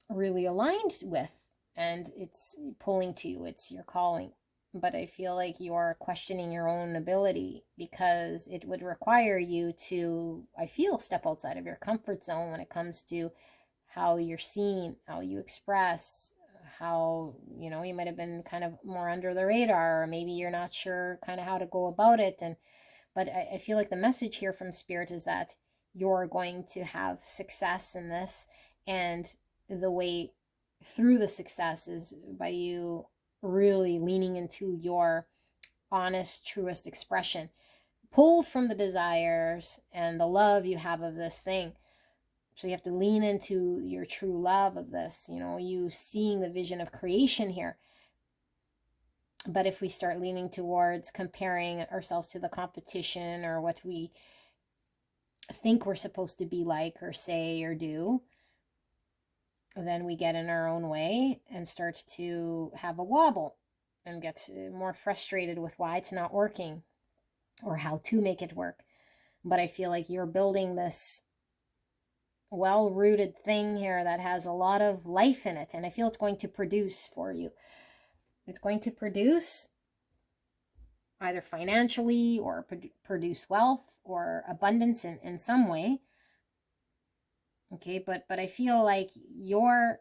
really aligned with, and it's pulling to you, it's your calling. But I feel like you're questioning your own ability because it would require you to, I feel, step outside of your comfort zone when it comes to how you're seen, how you express, how, you know, you might have been kind of more under the radar, or maybe you're not sure kind of how to go about it. But I feel like the message here from Spirit is that you're going to have success in this, and the way through the success is by you really leaning into your honest, truest expression, pulled from the desires and the love you have of this thing. So you have to lean into your true love of this, you know, you seeing the vision of creation here. But if we start leaning towards comparing ourselves to the competition or what we think we're supposed to be like or say or do, then we get in our own way and start to have a wobble and get more frustrated with why it's not working or how to make it work. But I feel like you're building this well-rooted thing here that has a lot of life in it, and I feel it's going to produce for you. It's going to produce either financially or produce wealth or abundance in some way. Okay, but I feel like your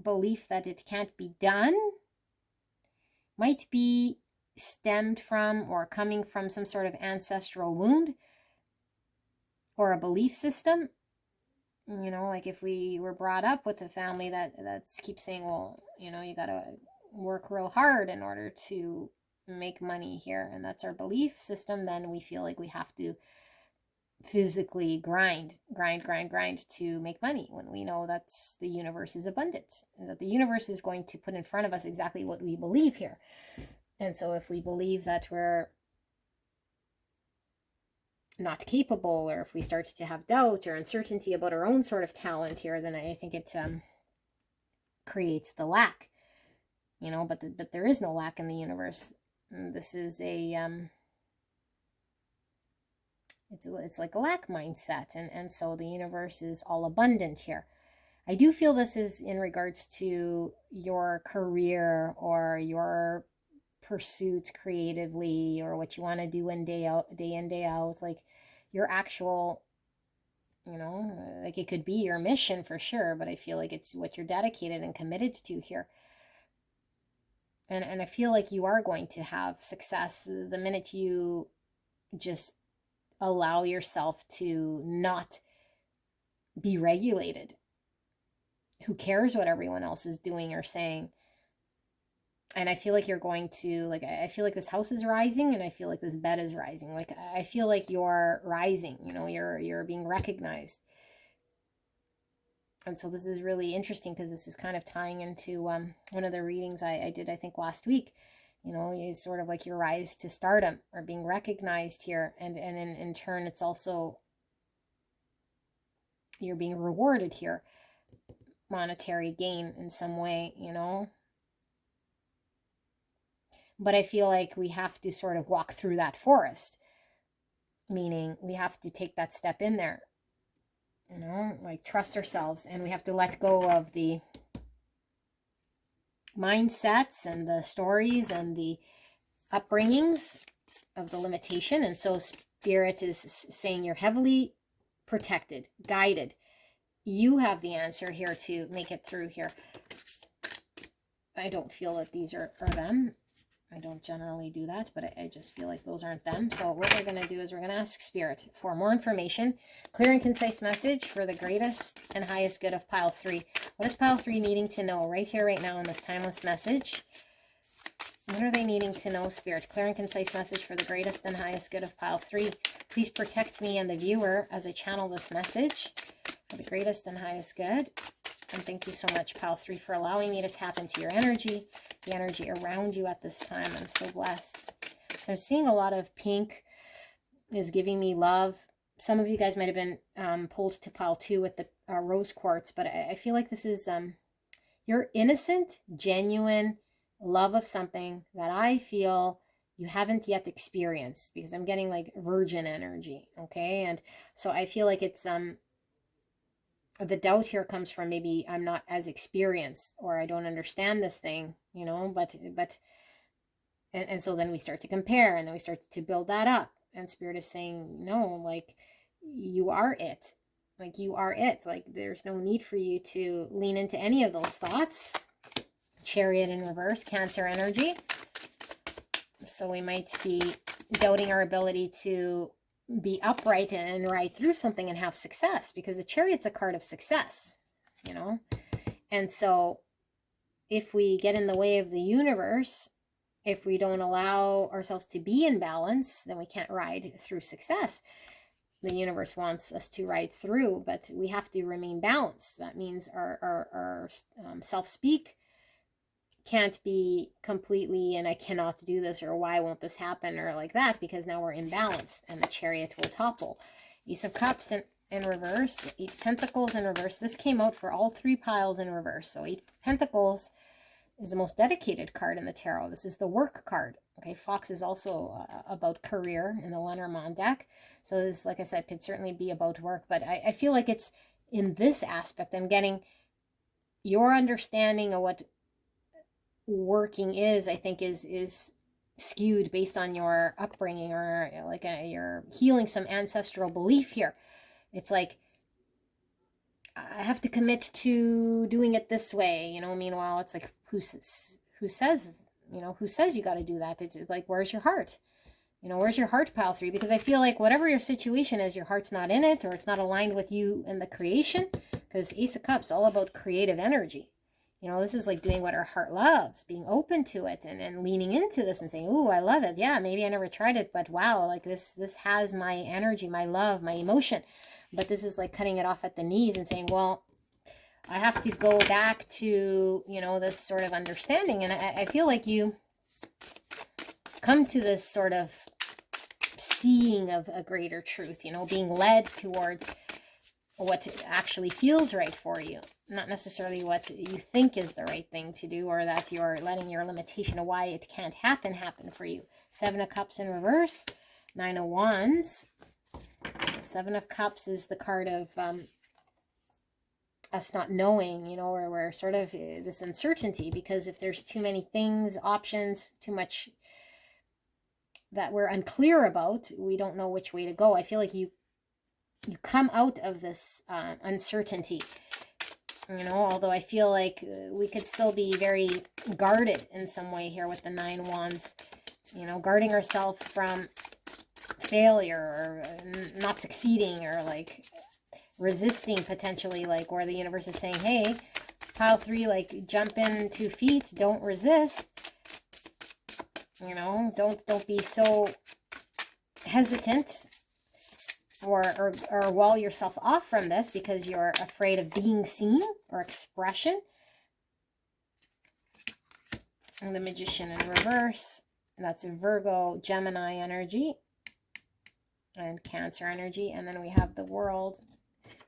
belief that it can't be done might be stemmed from or coming from some sort of ancestral wound or a belief system. You know, like if we were brought up with a family that keeps saying, well, you know, you got to work real hard in order to make money here, and that's our belief system, then we feel like we have to physically grind to make money, when we know that's the universe is abundant, and that the universe is going to put in front of us exactly what we believe here. And so if we believe that we're not capable, or if we start to have doubt or uncertainty about our own sort of talent here, then I think it creates the lack, you know. But there is no lack in the universe. This is a it's like a lack mindset, and so the universe is all abundant here. I do feel this is in regards to your career or your pursuits creatively, or what you want to do day in, day out, like your actual, you know, like it could be your mission for sure, but I feel like it's what you're dedicated and committed to here. And I feel like you are going to have success the minute you just allow yourself to not be regulated. Who cares what everyone else is doing or saying? And I feel like you're going to, like, I feel like this house is rising, and I feel like this bed is rising. Like, I feel like you're rising, you know, you're being recognized. And so this is really interesting, because this is kind of tying into one of the readings I did, I think, last week. You know, it's sort of like your rise to stardom or being recognized here. And in turn, it's also you're being rewarded here. Monetary gain in some way, you know. But I feel like we have to sort of walk through that forest, meaning we have to take that step in there, you know, like trust ourselves, and we have to let go of the mindsets and the stories and the upbringings of the limitation. And so Spirit is saying you're heavily protected, guided. You have the answer here to make it through here. I don't feel that these are them. I don't generally do that, but I just feel like those aren't them. So what we're going to do is we're going to ask Spirit for more information, clear and concise message for the greatest and highest good of pile 3. What is pile 3 needing to know right here, right now in this timeless message? What are they needing to know, Spirit? Clear and concise message for the greatest and highest good of pile 3. Please protect me and the viewer as I channel this message for the greatest and highest good. And thank you so much, pile 3, for allowing me to tap into your energy, the energy around you at this time. I'm so blessed. So I'm seeing a lot of pink is giving me love. Some of you guys might have been pulled to pile 2 with the rose quartz, but I feel like this is your innocent, genuine love of something that I feel you haven't yet experienced, because I'm getting like virgin energy, okay? And so I feel like it's the doubt here comes from maybe I'm not as experienced, or I don't understand this thing, you know, and so then we start to compare, and then we start to build that up, and Spirit is saying, no, like you are it. Like you are it. Like there's no need for you to lean into any of those thoughts. Chariot in reverse, Cancer energy. So we might be doubting our ability to be upright and ride through something and have success, because the Chariot's a card of success, you know. And so if we get in the way of the universe, if we don't allow ourselves to be in balance, then we can't ride through success. The universe wants us to ride through, but we have to remain balanced. That means our self-speak can't be completely, and I cannot do this, or why won't this happen, or like that, because now we're imbalanced, and the Chariot will topple. Ace of Cups in reverse, the 8 Pentacles in reverse. This came out for all 3 piles in reverse. So 8 Pentacles is the most dedicated card in the tarot. This is the work card. Okay, Fox is also about career in the Lenormand deck. So this, like I said, could certainly be about work, but I feel like it's in this aspect I'm getting your understanding of what working is, I think, is skewed based on your upbringing, or like you're healing some ancestral belief here. It's like, I have to commit to doing it this way, you know. Meanwhile, it's like, who says, who says you got to do that? It's like, where's your heart? You know, where's your heart, pile 3? Because I feel like whatever your situation is, your heart's not in it, or it's not aligned with you and the creation. Because Ace of Cups, all about creative energy. You know, this is like doing what our heart loves, being open to it, and leaning into this and saying, ooh, I love it. Yeah, maybe I never tried it, but wow, like this has my energy, my love, my emotion. But this is like cutting it off at the knees and saying, well, I have to go back to, you know, this sort of understanding. And I feel like you come to this sort of seeing of a greater truth, you know, being led towards what actually feels right for you, not necessarily what you think is the right thing to do, or that you're letting your limitation of why it can't happen for you. 7 of Cups in reverse, 9 of Wands. So 7 of Cups is the card of us not knowing, you know, or we're sort of this uncertainty, because if there's too many things, options, too much that we're unclear about, we don't know which way to go. I feel like you come out of this uncertainty, you know, although I feel like we could still be very guarded in some way here with the 9 Wands, you know, guarding ourselves from failure, or not succeeding, or like resisting potentially, like where the universe is saying, hey, pile 3, like jump in 2 feet, don't resist. You know, don't be so hesitant, or wall yourself off from this because you're afraid of being seen or expression. And the Magician in reverse, that's Virgo, Gemini energy, and Cancer energy. And then we have the World.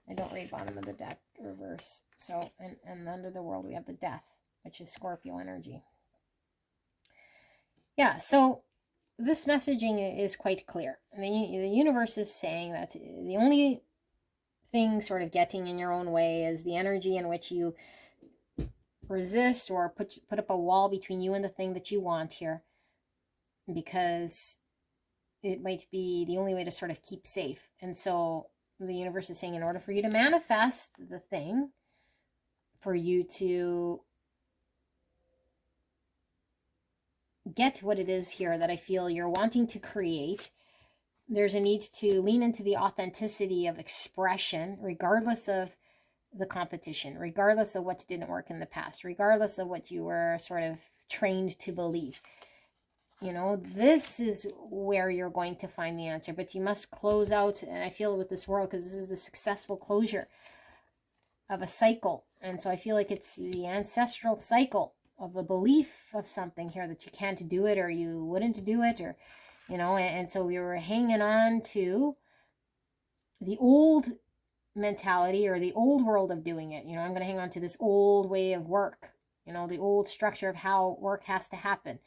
I don't read bottom of the deck, reverse. So, and under the World we have the Death, which is Scorpio energy. Yeah, so this messaging is quite clear. And the universe is saying that the only thing sort of getting in your own way is the energy in which you resist, or put up a wall between you and the thing that you want here, because it might be the only way to sort of keep safe. And so the universe is saying, in order for you to manifest the thing, for you to get what it is here that I feel you're wanting to create, there's a need to lean into the authenticity of expression, regardless of the competition, regardless of what didn't work in the past, regardless of what you were sort of trained to believe. You know, this is where you're going to find the answer, but you must close out, and I feel with this World, because this is the successful closure of a cycle. And so I feel like it's the ancestral cycle of a belief of something here, that you can't do it, or you wouldn't do it, or, you know, and so we were hanging on to the old mentality, or the old world of doing it. You know, I'm going to hang on to this old way of work, you know, the old structure of how work has to happen,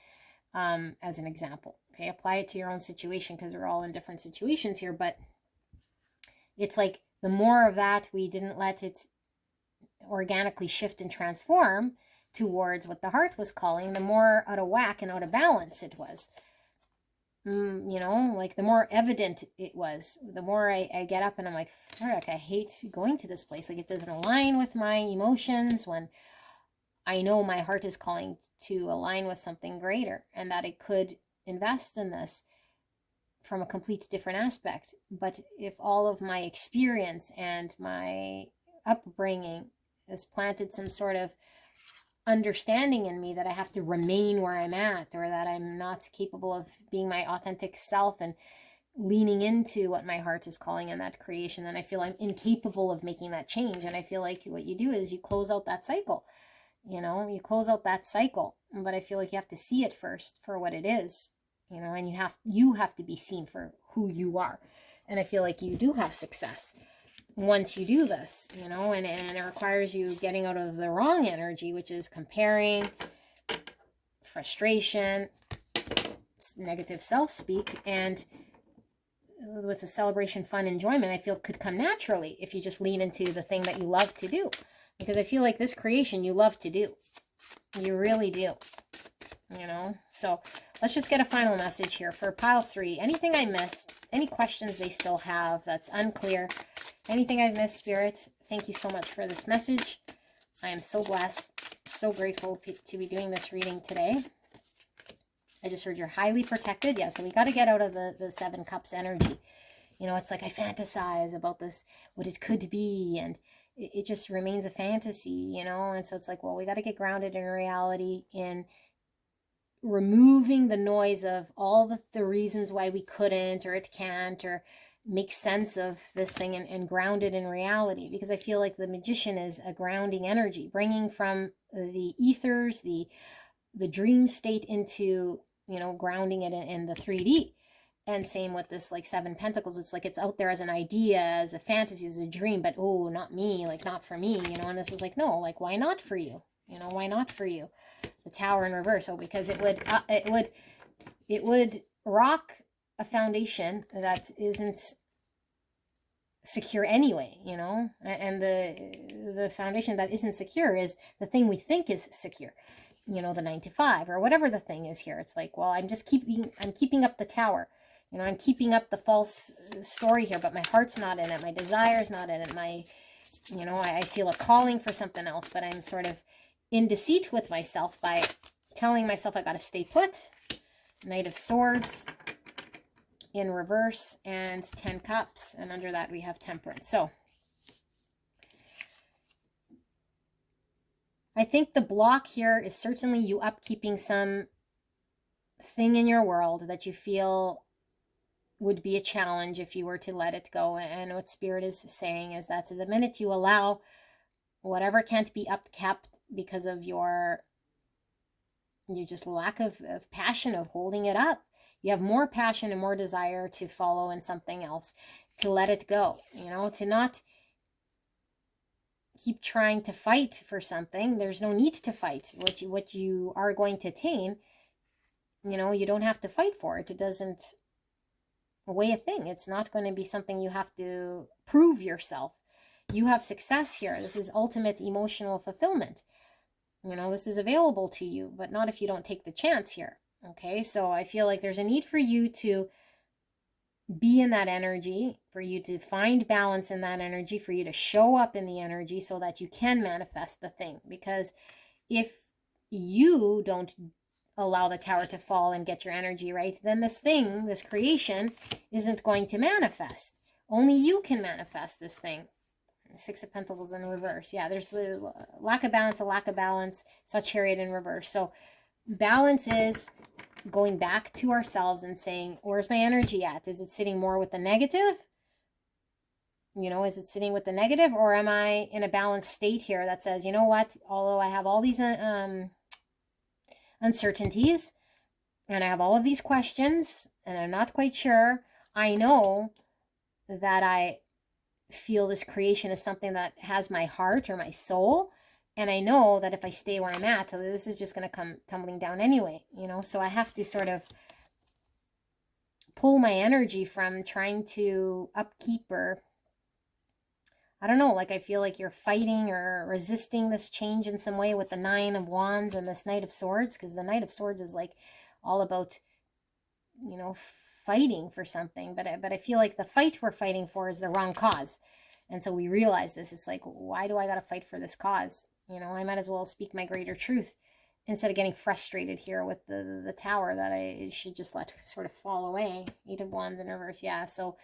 as an example. Okay, apply it to your own situation, because we're all in different situations here, but it's like the more of that we didn't let it organically shift and transform towards what the heart was calling, the more out of whack and out of balance it was. You know, like the more evident it was, the more I get up and I'm like, frick, I hate going to this place. Like, it doesn't align with my emotions, when I know my heart is calling to align with something greater, and that it could invest in this from a complete different aspect. But if all of my experience and my upbringing has planted some sort of understanding in me that I have to remain where I'm at, or that I'm not capable of being my authentic self and leaning into what my heart is calling in that creation, then I feel I'm incapable of making that change. And I feel like what you do is you close out that cycle. You know, you close out that cycle, but I feel like you have to see it first for what it is, you know, and you have to be seen for who you are. And I feel like you do have success once you do this, you know, and it requires you getting out of the wrong energy, which is comparing, frustration, negative self-speak, and with the celebration, fun, enjoyment, I feel could come naturally if you just lean into the thing that you love to do. Because I feel like this creation you love to do. You really do. you know? So let's just get a final message here for pile 3. Anything I missed, any questions they still have that's unclear, anything I've missed, Spirit, thank you so much for this message. I am so blessed, so grateful to be doing this reading today. I just heard you're highly protected. Yeah, so we got to get out of the 7 Cups energy. You know, it's like I fantasize about this, what it could be, and it just remains a fantasy, you know? And so it's like, well, we got to get grounded in reality, in removing the noise of all the reasons why we couldn't or it can't or make sense of this thing, and grounded in reality. Because I feel like the Magician is a grounding energy, bringing from the ethers, the dream state into, you know, grounding it in the 3D. And same with this, like, 7 Pentacles. It's like it's out there as an idea, as a fantasy, as a dream, but oh, not me, like, not for me, you know. And this is like, no, like, why not for you? You know, why not for you? The Tower in reverse. Oh, because it would rock a foundation that isn't secure anyway, you know. And the foundation that isn't secure is the thing we think is secure, you know, the 9 to 5 or whatever the thing is here. It's like, well, I'm keeping up the tower. You know, I'm keeping up the false story here, but my heart's not in it. My desire's not in it. You know, I feel a calling for something else, but I'm sort of in deceit with myself by telling myself I got to stay put. Knight of Swords in reverse and 10 Cups. And under that we have Temperance. So I think the block here is certainly you upkeeping some thing in your world that you feel would be a challenge if you were to let it go. And what Spirit is saying is that the minute you allow whatever can't be upkept because of your just lack of passion of holding it up, you have more passion and more desire to follow in something else, to let it go, you know, to not keep trying to fight for something. There's no need to fight. What you are going to attain, you know, you don't have to fight for it. It doesn't weigh a thing. It's not going to be something you have to prove yourself. You have success here. This is ultimate emotional fulfillment. You know, this is available to you, but not if you don't take the chance here. Okay, so I feel like there's a need for you to be in that energy, for you to find balance in that energy, for you to show up in the energy so that you can manifest the thing. Because if you don't allow the tower to fall and get your energy right, then this thing, this creation, isn't going to manifest. Only you can manifest this thing. 6 of Pentacles in reverse. Yeah, there's the lack of balance, saw Chariot in reverse. So balance is going back to ourselves and saying, where's my energy at? Is it sitting more with the negative? You know, is it sitting with the negative, or am I in a balanced state here that says, you know what, although I have all these uncertainties and I have all of these questions and I'm not quite sure, I know that I feel this creation is something that has my heart or my soul, and I know that if I stay where I'm at, this is just going to come tumbling down anyway, you know. So I have to sort of pull my energy from trying to upkeep, or I don't know, like I feel like you're fighting or resisting this change in some way with the 9 of Wands and this Knight of Swords, because the Knight of Swords is like all about, you know, fighting for something, but I feel like the fight we're fighting for is the wrong cause. And so we realize this. It's like, why do I got to fight for this cause? You know, I might as well speak my greater truth instead of getting frustrated here with the tower that I should just let sort of fall away. 8 of Wands in reverse. Yeah, so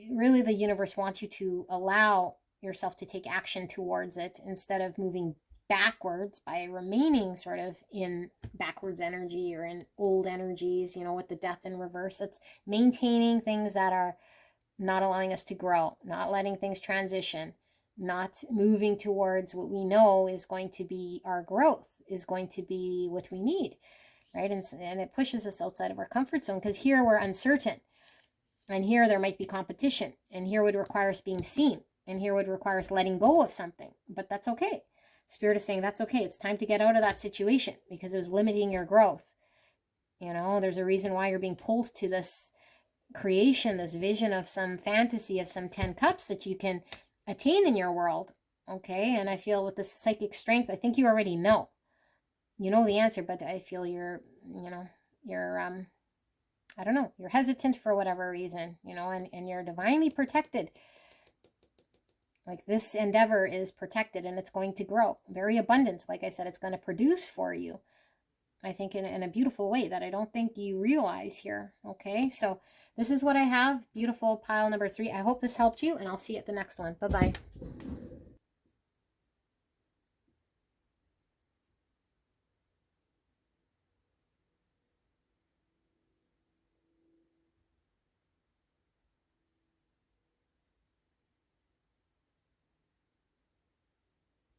really the universe wants you to allow yourself to take action towards it instead of moving backwards by remaining sort of in backwards energy or in old energies, you know, with the Death in reverse. It's maintaining things that are not allowing us to grow, not letting things transition, not moving towards what we know is going to be our growth, is going to be what we need, right? And it pushes us outside of our comfort zone, because here we're uncertain, and here there might be competition, and here would require us being seen, and here would require us letting go of something, but that's okay. Spirit is saying that's okay. It's time to get out of that situation because it was limiting your growth. You know, there's a reason why you're being pulled to this creation, this vision of some fantasy of some 10 cups that you can attain in your world. Okay, and I feel with this psychic strength, I think you already know. You know the answer, but I feel you're, you're, I don't know, you're hesitant for whatever reason, and you're divinely protected. Like, this endeavor is protected and it's going to grow. Very abundant. Like I said, it's going to produce for you, I think, in a beautiful way that I don't think you realize here. Okay, so this is what I have. Beautiful pile number 3. I hope this helped you, and I'll see you at the next one. Bye-bye.